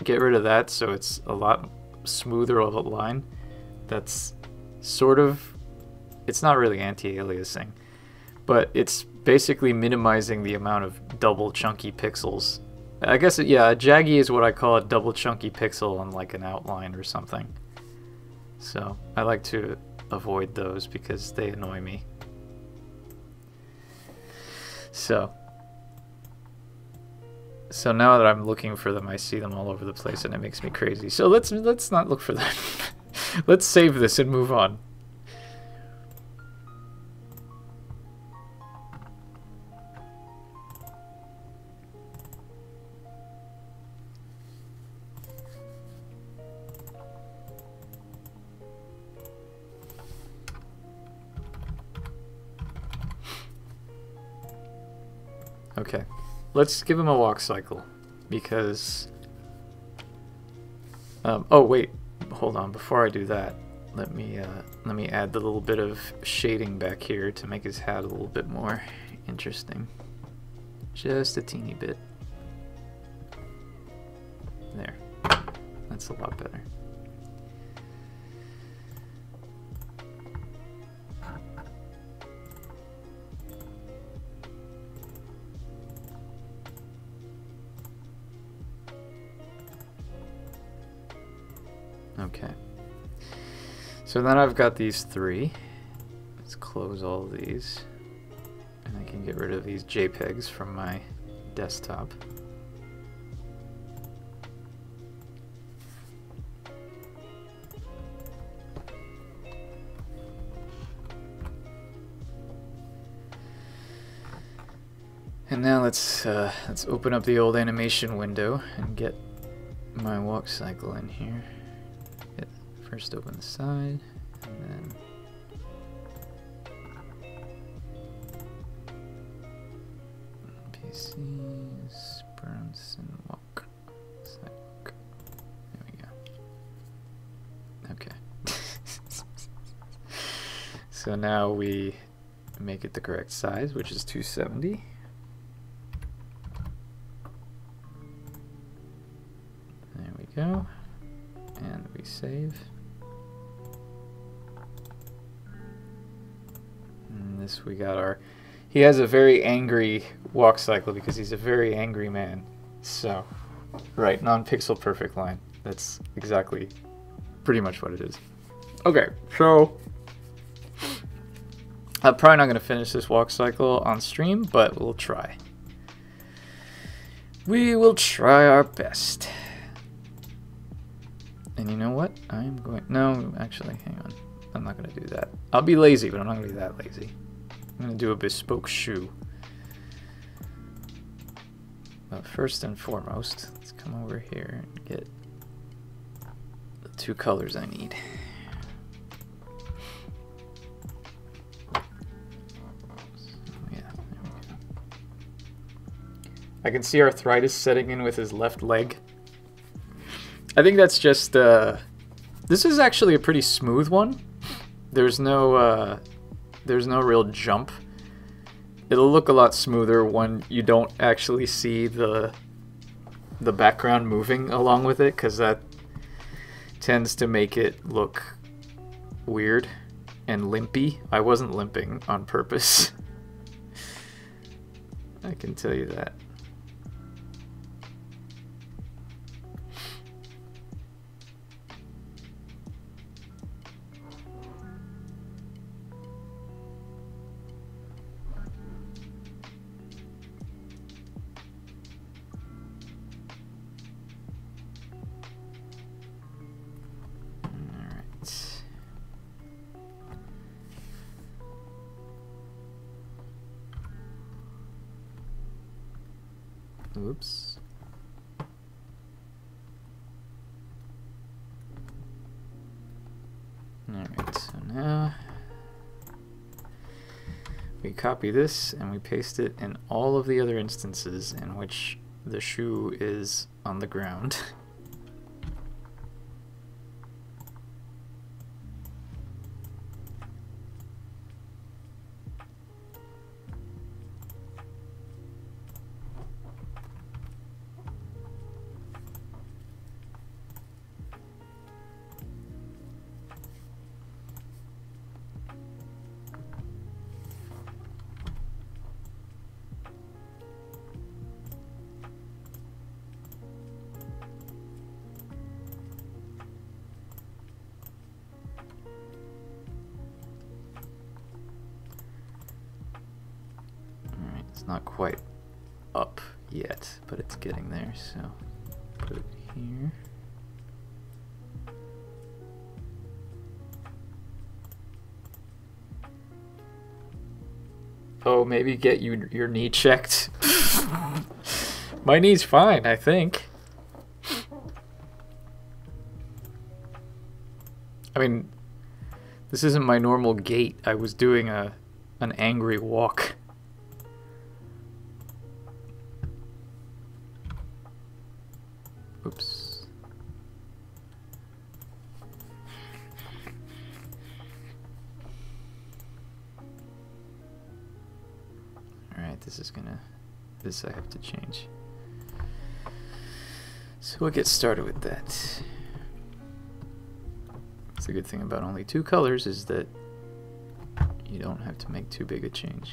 get rid of that so it's a lot smoother of a line, that's sort of, it's not really anti-aliasing, but it's basically minimizing the amount of double chunky pixels. I guess, yeah, a jaggy is what I call a double chunky pixel on like an outline or something. So I like to avoid those because they annoy me. So now that I'm looking for them, I see them all over the place and it makes me crazy. So let's not look for them. Let's save this and move on. Okay, let's give him a walk cycle, because... oh wait, hold on. Before I do that, let me add the little bit of shading back here to make his hat a little bit more interesting. Just a teeny bit. There. That's a lot better. Okay, so then I've got these three. Let's close all of these, and I can get rid of these JPEGs from my desktop. And now let's open up the old animation window and get my walk cycle in here. First open the side, and then PCs, Bronson walk. There we go. Okay. So now we make it the correct size, which is 270. There we go. And we save. This we got our, he has a very angry walk cycle because he's a very angry man. So, right, non-pixel perfect line. That's exactly pretty much what it is. Okay, so I'm probably not going to finish this walk cycle on stream, but we'll try. We will try our best. And you know what? I'm going, no, actually, hang on. I'm not going to do that. I'll be lazy, but I'm not going to be that lazy. I'm going to do a bespoke shoe. But first and foremost, let's come over here and get the two colors I need. So, yeah, there we go. I can see arthritis setting in with his left leg. I think that's just, this is actually a pretty smooth one. There's no real jump. It'll look a lot smoother when you don't actually see the background moving along with it, because that tends to make it look weird and limpy. I wasn't limping on purpose. I can tell you that. Oops. Alright, so now we copy this and we paste it in all of the other instances in which the shoe is on the ground. It's not quite up yet, but it's getting there, so put it here. Oh, maybe get your knee checked. My knee's fine, I think. I mean, this isn't my normal gait. I was doing an angry walk. Oops. Alright, this I have to change. So we'll get started with that. It's a good thing about only 2 colors is that you don't have to make too big a change.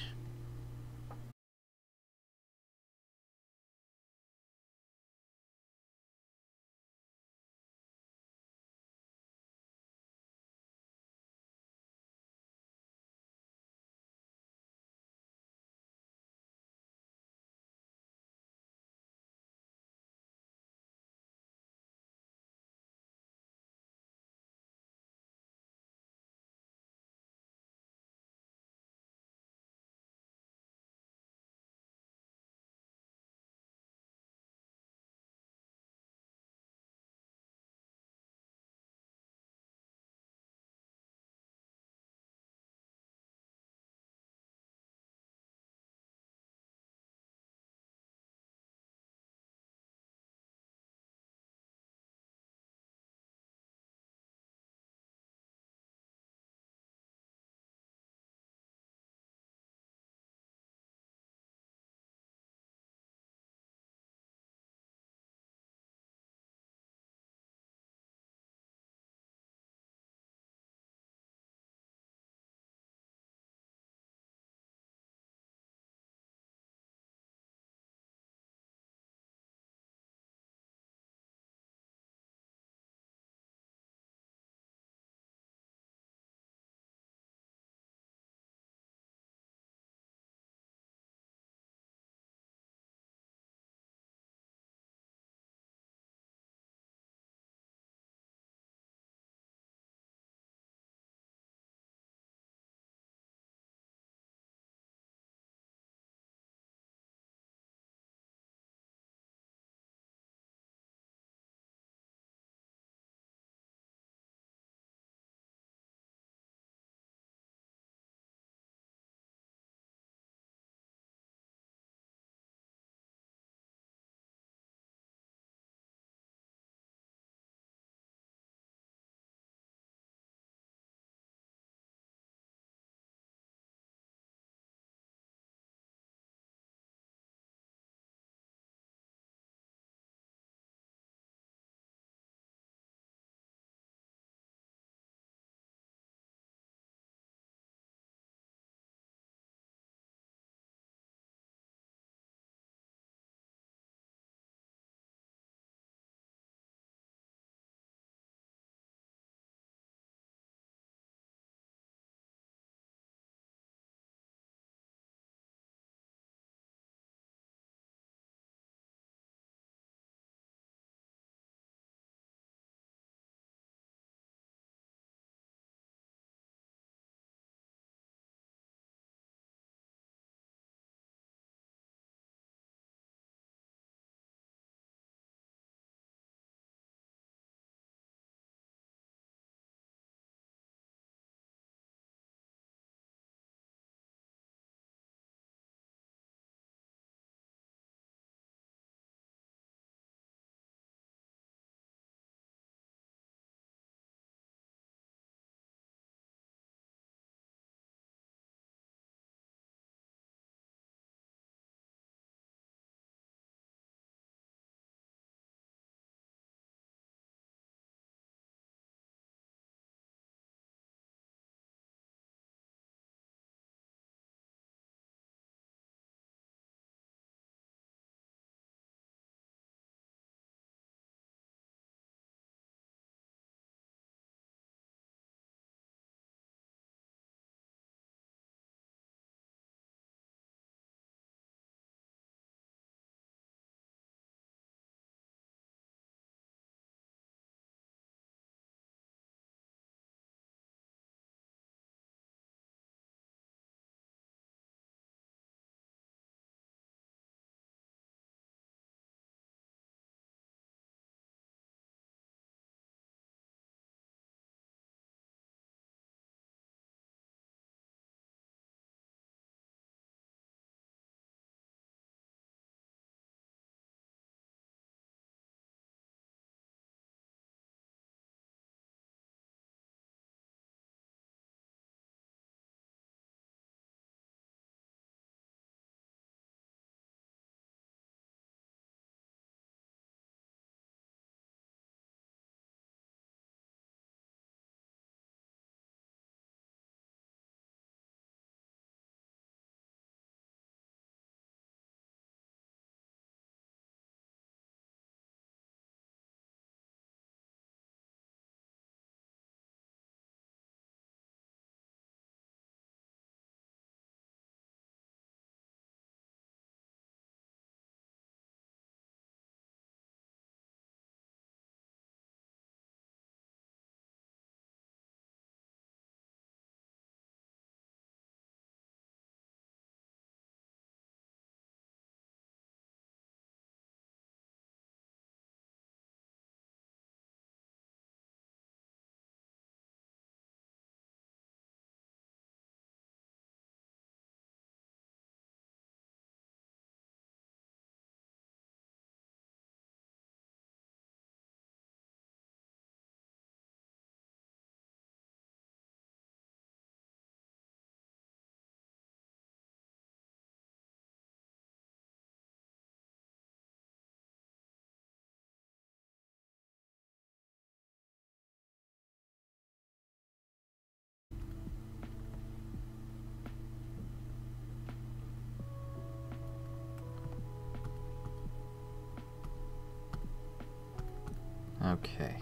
Okay.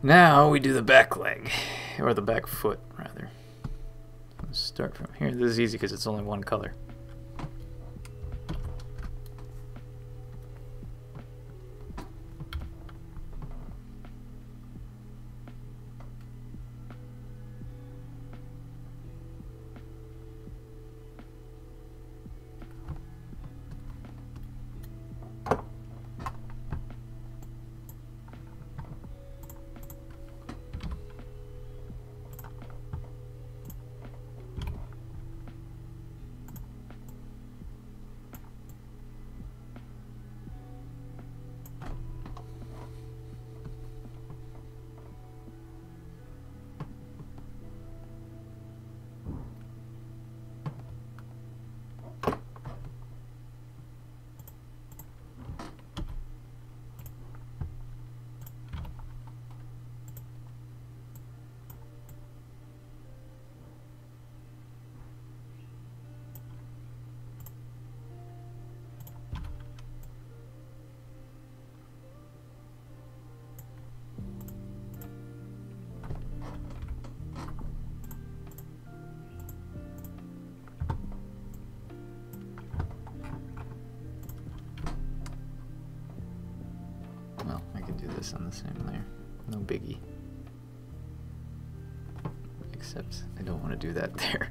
Now we do the back leg, or the back foot rather. Let's start from here. This is easy because it's only one color. Well, I can do this on the same layer. No biggie. Except I don't want to do that there.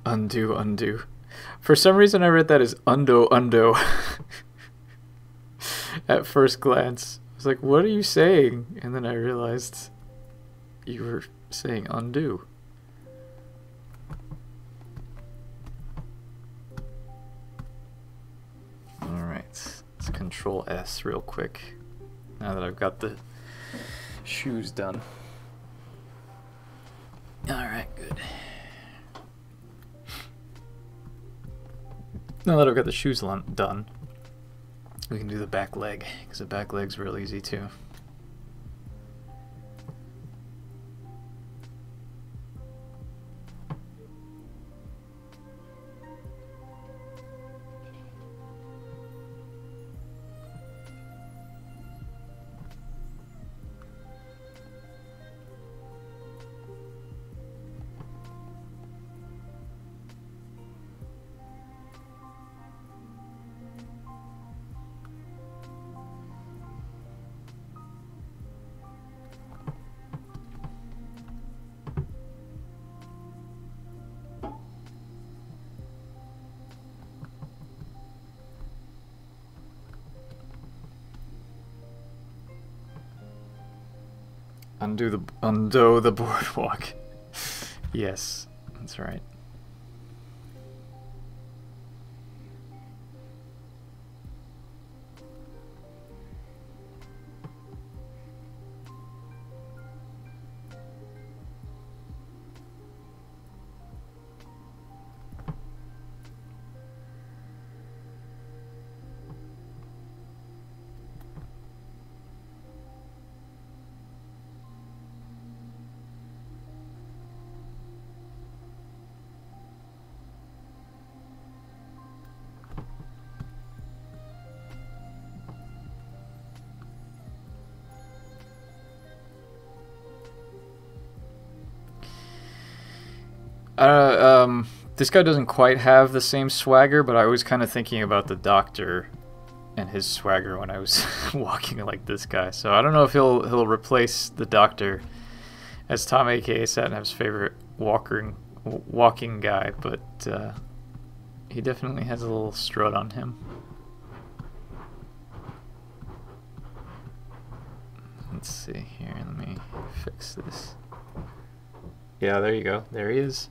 Undo, undo. For some reason I read that as undo, undo. At first glance. I was like, what are you saying? And then I realized you were saying undo. Alright, let's Control S real quick. Now that I've got the shoes done. Alright, good. Now that I've got the shoes done, we can do the back leg, because the back leg's real easy too. Undo the boardwalk. Yes, that's right. This guy doesn't quite have the same swagger, but I was kind of thinking about the doctor and his swagger when I was walking like this guy. So I don't know if he'll replace the doctor as Tom, aka Satnav's favorite walking guy, but he definitely has a little strut on him. Let's see here. Let me fix this. Yeah, there you go. There he is.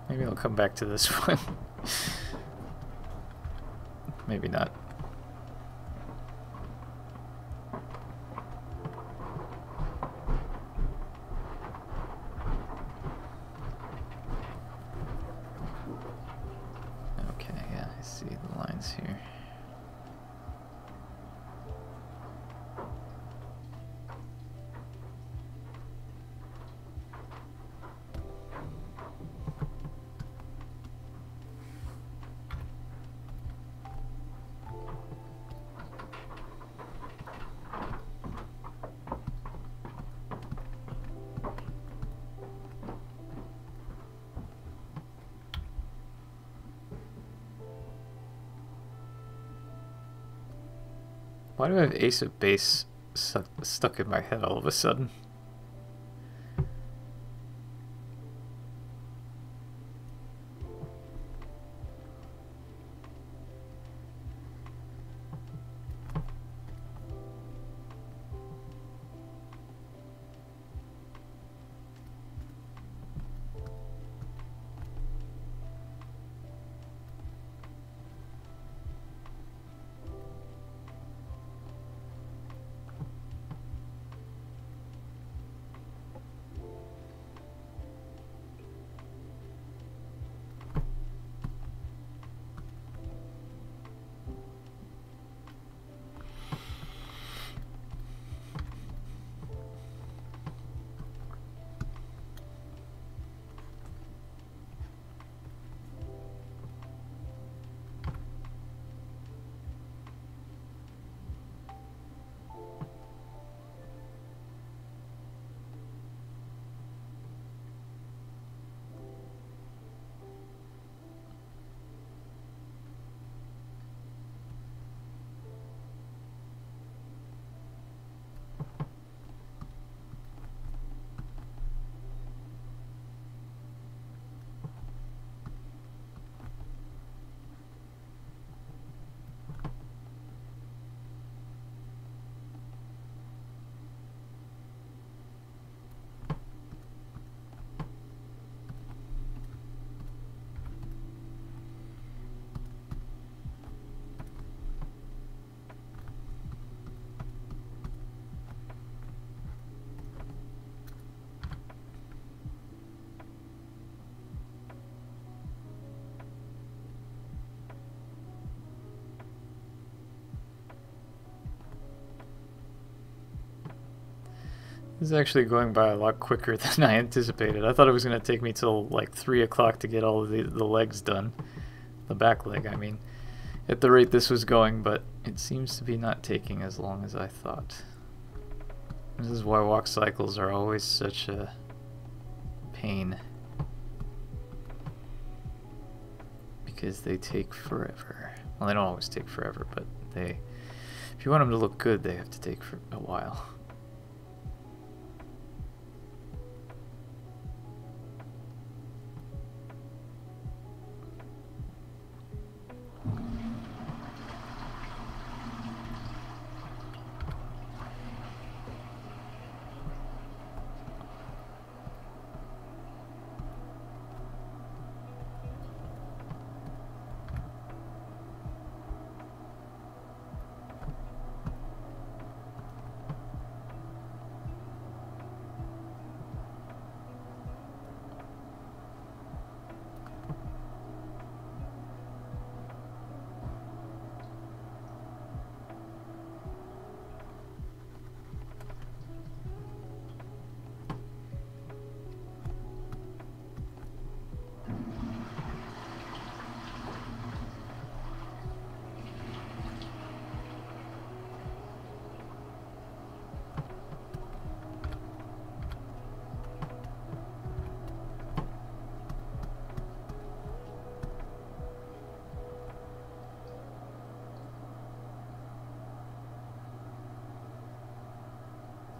Maybe I'll come back to this one. Maybe not. Okay, yeah, I see the lines here. Why do I have Ace of Base stuck in my head all of a sudden? This is actually going by a lot quicker than I anticipated. I thought it was going to take me till like 3 o'clock to get all of the legs done. The back leg, I mean. At the rate this was going, but it seems to be not taking as long as I thought. This is why walk cycles are always such a pain. Because they take forever. Well, they don't always take forever, but they... If you want them to look good, they have to take for a while.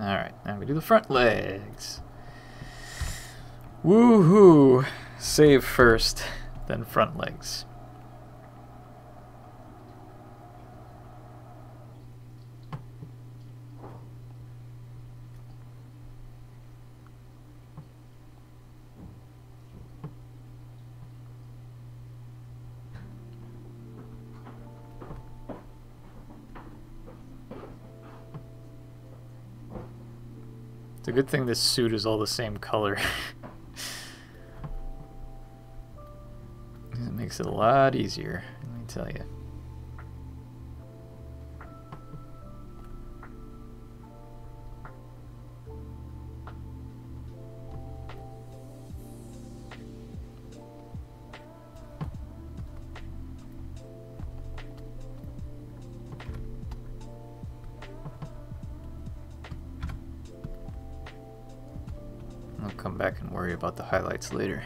Alright, now we do the front legs. Woohoo! Save first, then front legs. It's a good thing this suit is all the same color. It makes it a lot easier, let me tell you. I'll come back and worry about the highlights later.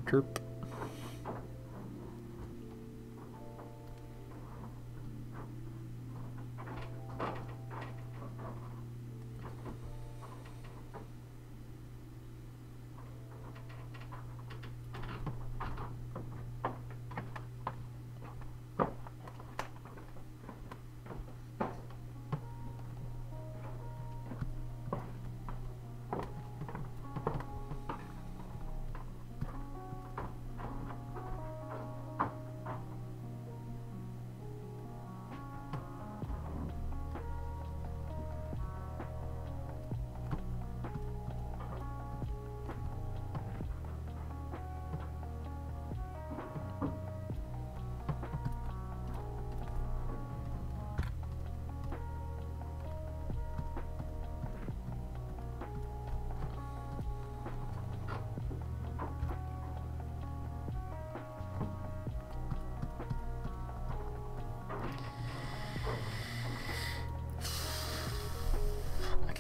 Herp.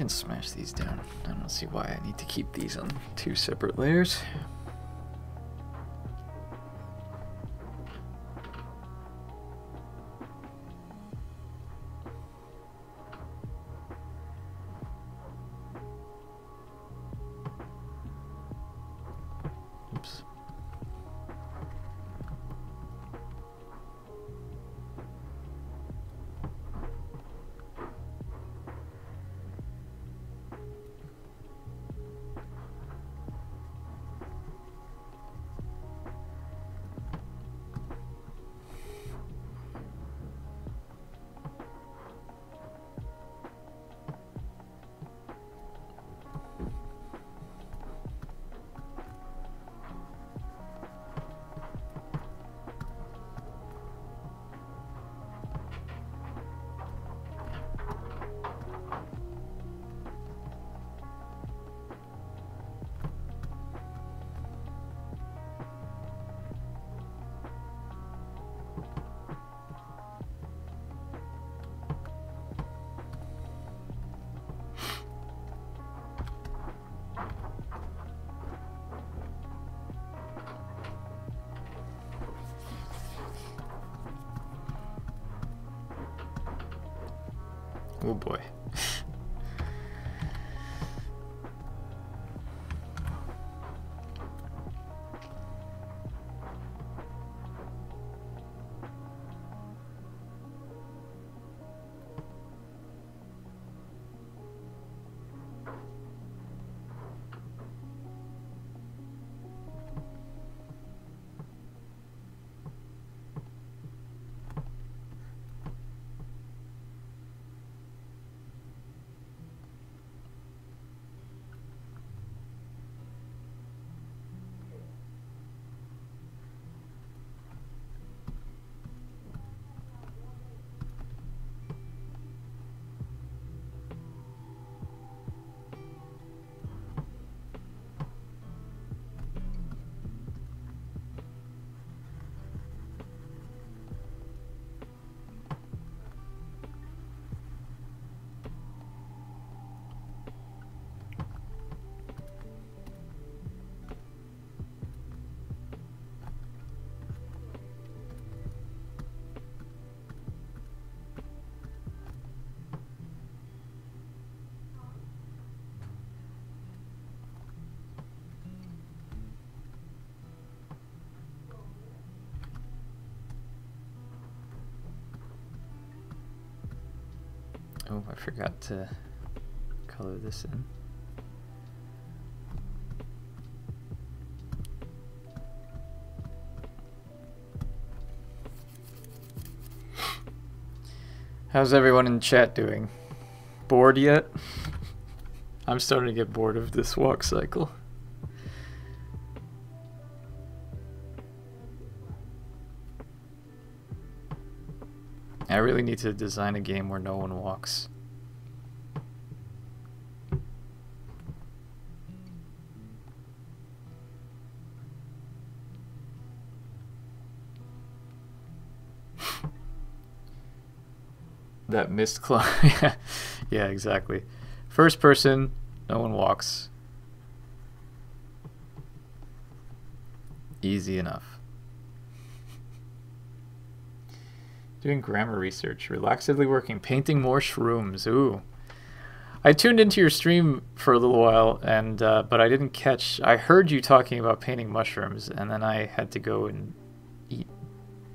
can smash these down. I don't see why I need to keep these on 2 separate layers. Oops. Oh boy. Oh, I forgot to color this in. How's everyone in chat doing? Bored yet? I'm starting to get bored of this walk cycle. I really need to design a game where no one walks. That missed climb. Yeah, exactly. First person, no one walks. Easy enough. Doing grammar research, relaxedly working, painting more shrooms. Ooh. I tuned into your stream for a little while, and but I didn't catch. I heard you talking about painting mushrooms, and then I had to go and eat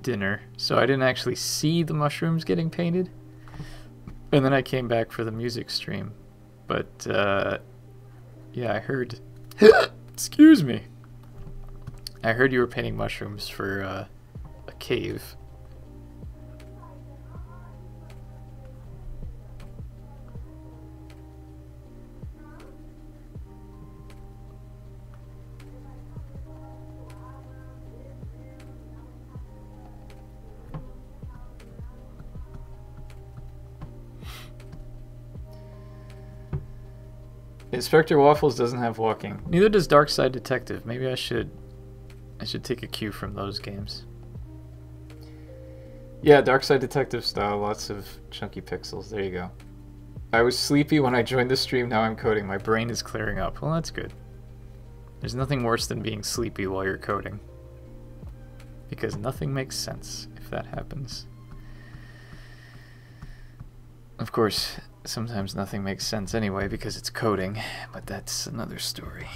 dinner, so I didn't actually see the mushrooms getting painted. And then I came back for the music stream, but yeah, I heard. Excuse me. I heard you were painting mushrooms for a cave. Inspector Waffles doesn't have walking. Neither does Dark Side Detective. Maybe I should take a cue from those games. Yeah, Dark Side Detective style, lots of chunky pixels. There you go. I was sleepy when I joined the stream, now I'm coding. My brain is clearing up. Well, that's good. There's nothing worse than being sleepy while you're coding. Because nothing makes sense if that happens. Of course, sometimes nothing makes sense anyway because it's coding, but that's another story.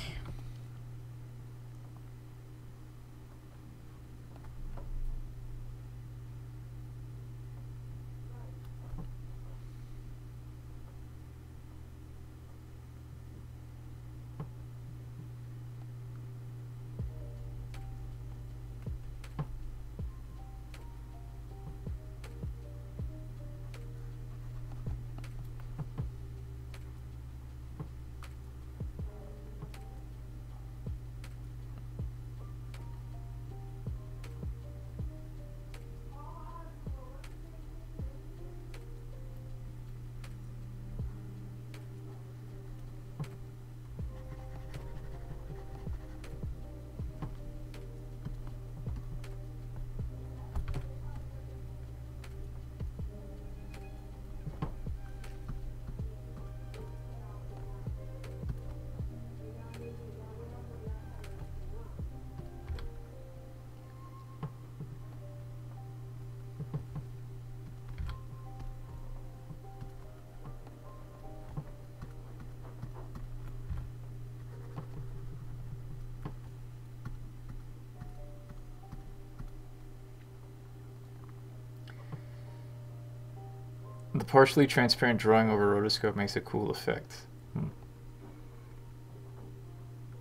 The partially transparent drawing over rotoscope makes a cool effect.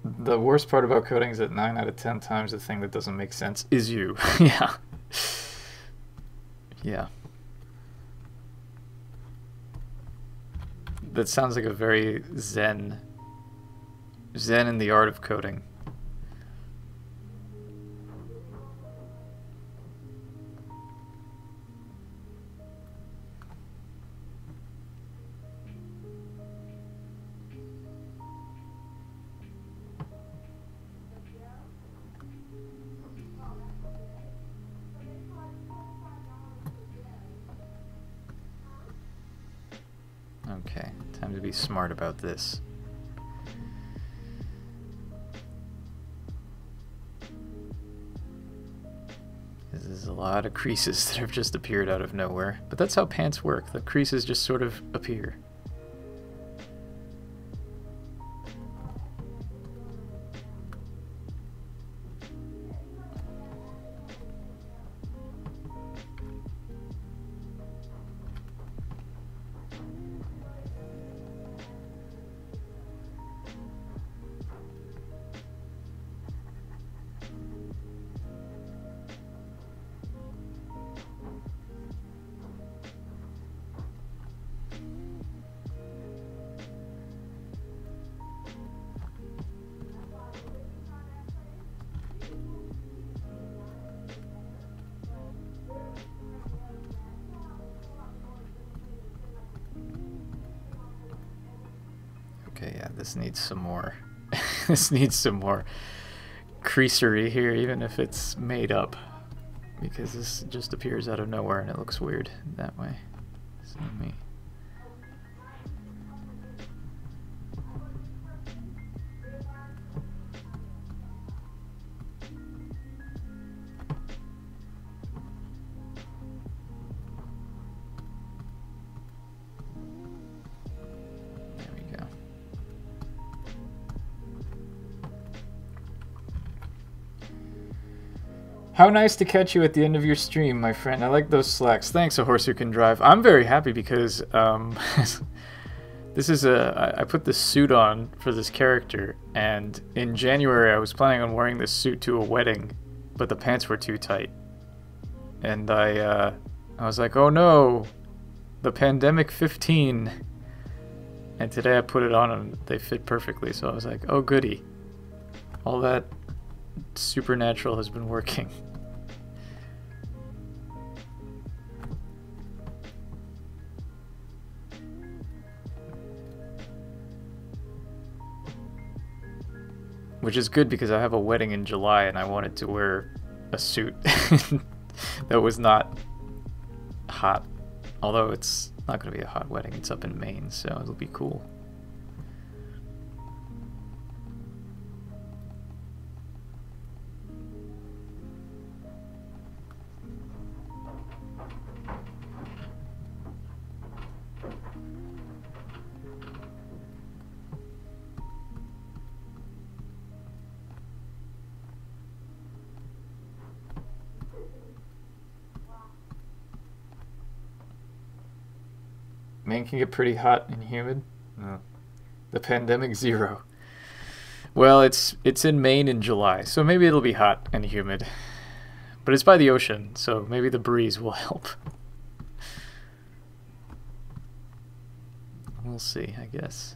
The worst part about coding is that 9 out of 10 times the thing that doesn't make sense is you. Yeah. Yeah. That sounds like a very zen in the art of coding. Okay, time to be smart about this. There's a lot of creases that have just appeared out of nowhere, but that's how pants work. The creases just sort of appear. Okay, yeah, this needs some more. This needs some more creasery here, even if it's made up, because this just appears out of nowhere and it looks weird that way. So let me... How nice to catch you at the end of your stream, my friend. I like those slacks. Thanks, A Horse Who Can Drive. I'm very happy because this is I put this suit on for this character, and in January I was planning on wearing this suit to a wedding, but the pants were too tight. And I was like, oh no, the pandemic 15. And today I put it on and they fit perfectly, so I was like, oh goody. All that supernatural has been working. Which is good because I have a wedding in July and I wanted to wear a suit that was not hot. Although it's not going to be a hot wedding. It's up in Maine, so it'll be cool. Maine can get pretty hot and humid. No. The pandemic 0. Well, it's in Maine in July, so maybe it'll be hot and humid. But it's by the ocean, so maybe the breeze will help. We'll see, I guess.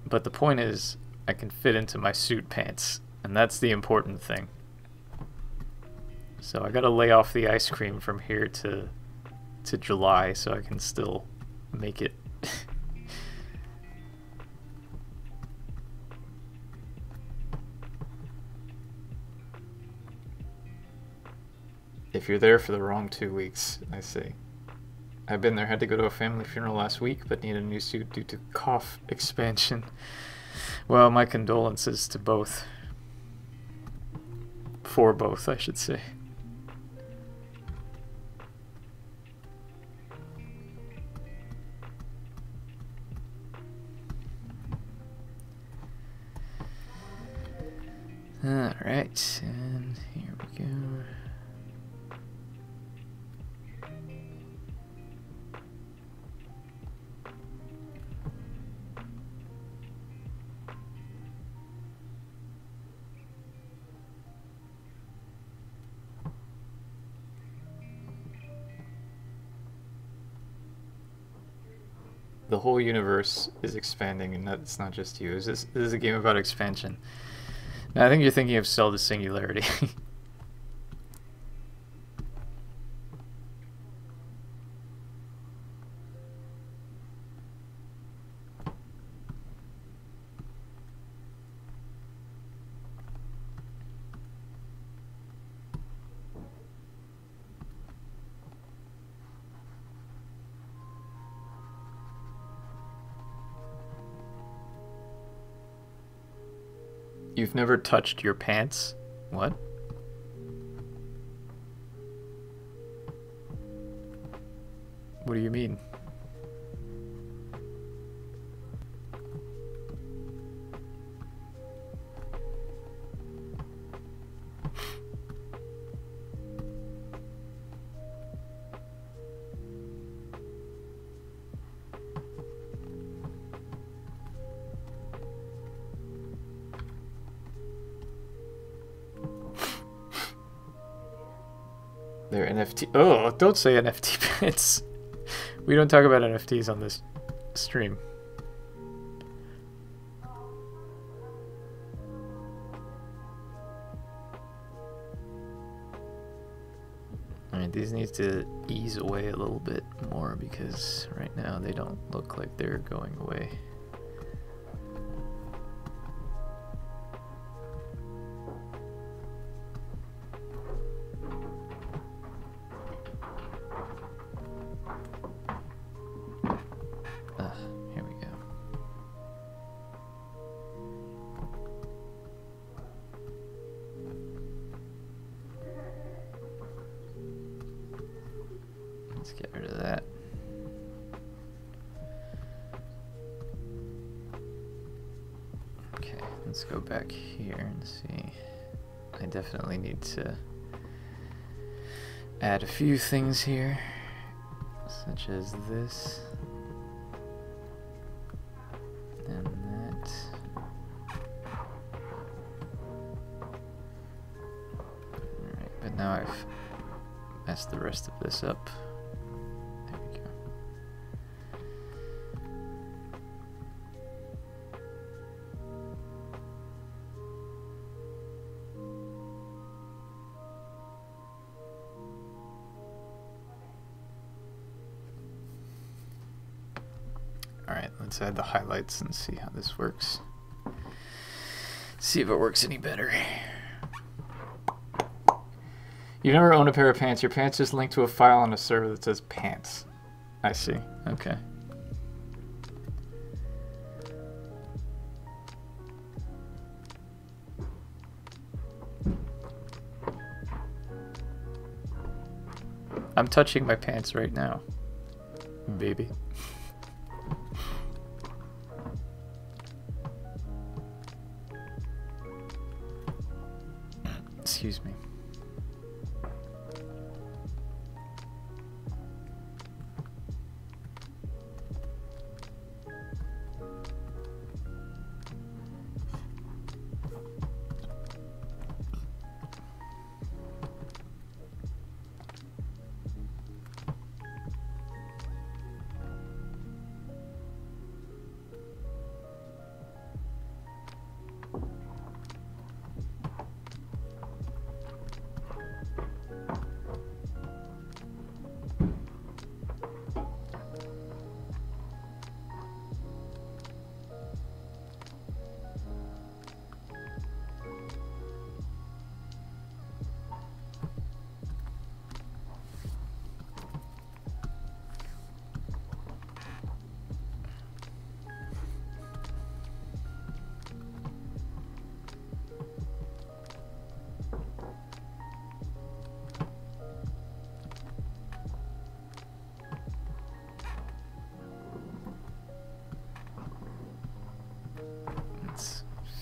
But the point is, I can fit into my suit pants, and that's the important thing. So I gotta lay off the ice cream from here to July so I can still make it. If you're there for the wrong 2 weeks, I see. I've been there, had to go to a family funeral last week, but need a new suit due to cough expansion. Well, my condolences to both. For both, I should say. Alright, and here we go. The whole universe is expanding, and that's not just you. This is a game about expansion. Now, I think you're thinking of Cell to Singularity. You've never touched your pants? What? What do you mean? They're NFT. Oh, don't say NFT pants. We don't talk about NFTs on this stream. Alright, these need to ease away a little bit more because right now they don't look like they're going away. Here we go. Let's get rid of that. Okay, let's go back here and see. I definitely need to add a few things here, such as this. And that. Alright, but now I've messed the rest of this up. There we go. Alright, let's add the highlights and see how this works. See if it works any better. You never own a pair of pants. Your pants just link to a file on a server that says pants. I see. Okay. I'm touching my pants right now, baby. Excuse me.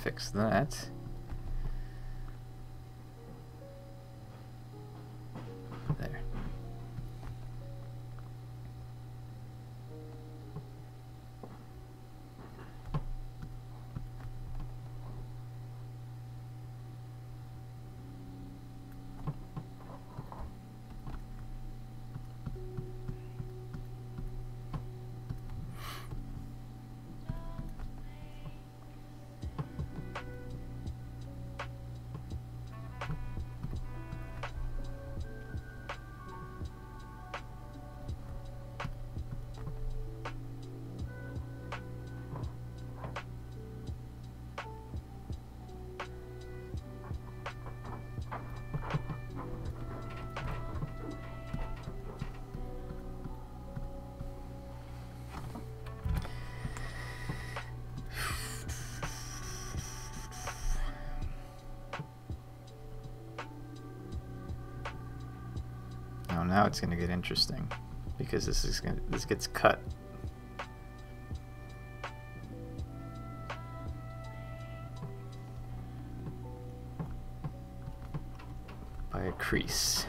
Fix that. There. Now it's gonna get interesting because this gets cut. By a crease.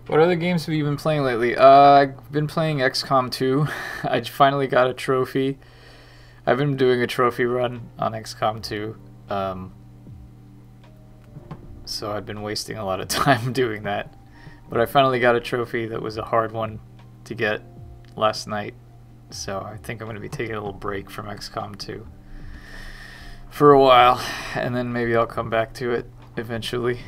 What other games have you been playing lately? I've been playing XCOM 2. I finally got a trophy. I've been doing a trophy run on XCOM 2. So I've been wasting a lot of time doing that. But I finally got a trophy that was a hard one to get last night. So I think I'm going to be taking a little break from XCOM 2 for a while, and then maybe I'll come back to it eventually.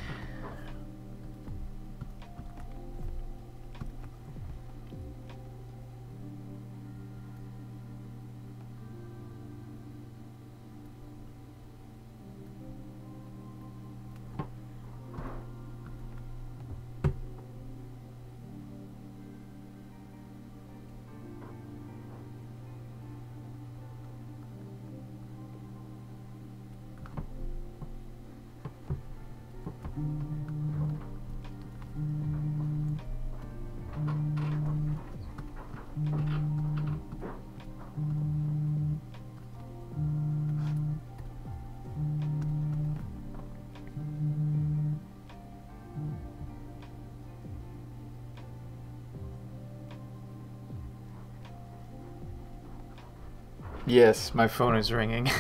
Yes, my phone is ringing.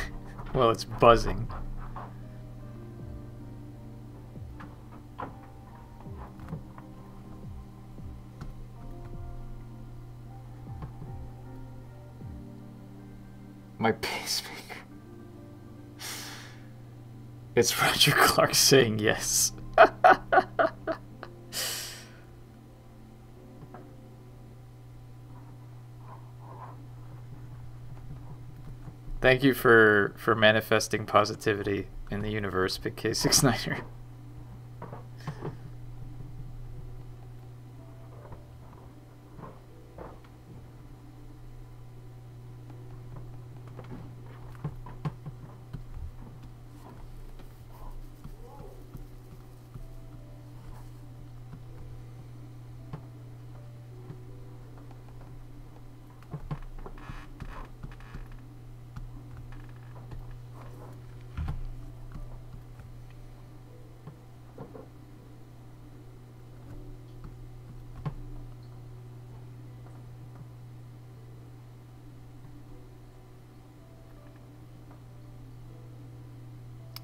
Well, it's buzzing. My pacemaker. It's Roger Clark saying yes. Thank you for manifesting positivity in the universe, Big K69er.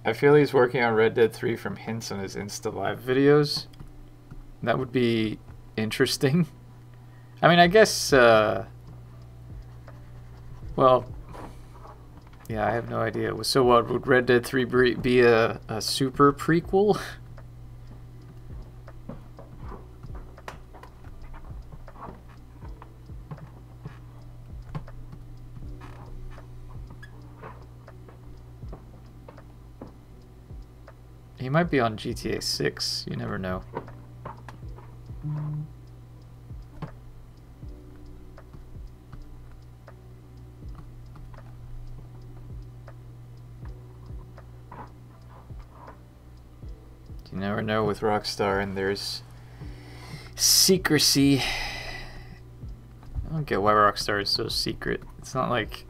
I feel he's working on Red Dead 3 from hints on his Insta Live videos. That would be interesting. I mean, I guess, well, yeah, I have no idea. So what, would Red Dead 3 be a super prequel? He might be on GTA 6, you never know. You never know with Rockstar, and there's secrecy. I don't get why Rockstar is so secret. It's not like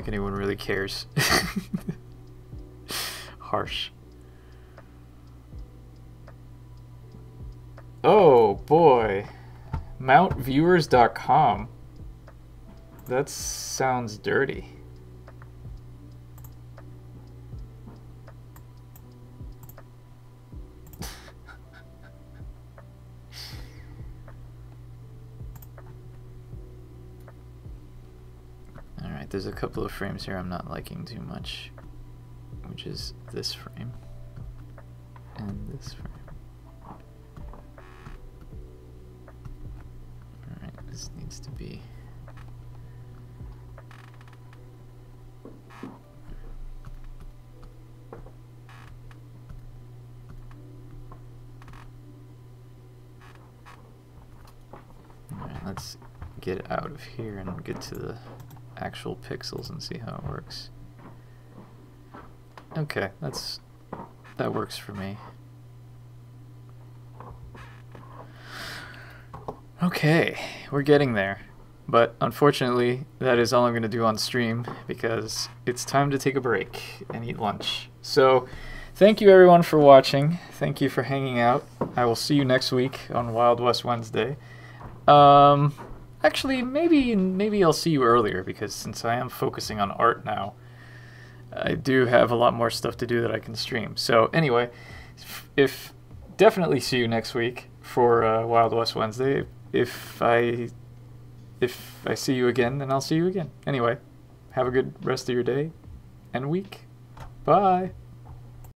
anyone really cares. Harsh. Oh boy. Mountviewers.com. That sounds dirty. Alright, there's a couple of frames here I'm not liking too much, which is this frame and this frame. Alright, this needs to be... Alright, let's get out of here and get to the actual pixels and see how it works. Okay, that works for me. Okay, we're getting there. But unfortunately, that is all I'm going to do on stream because it's time to take a break and eat lunch. So, thank you everyone for watching. Thank you for hanging out. I will see you next week on Wild West Wednesday. Actually, maybe I'll see you earlier because since I am focusing on art now, I do have a lot more stuff to do that I can stream. So anyway, If definitely see you next week for Wild West Wednesday. If I see you again, then I'll see you again. Anyway, have a good rest of your day and week. Bye.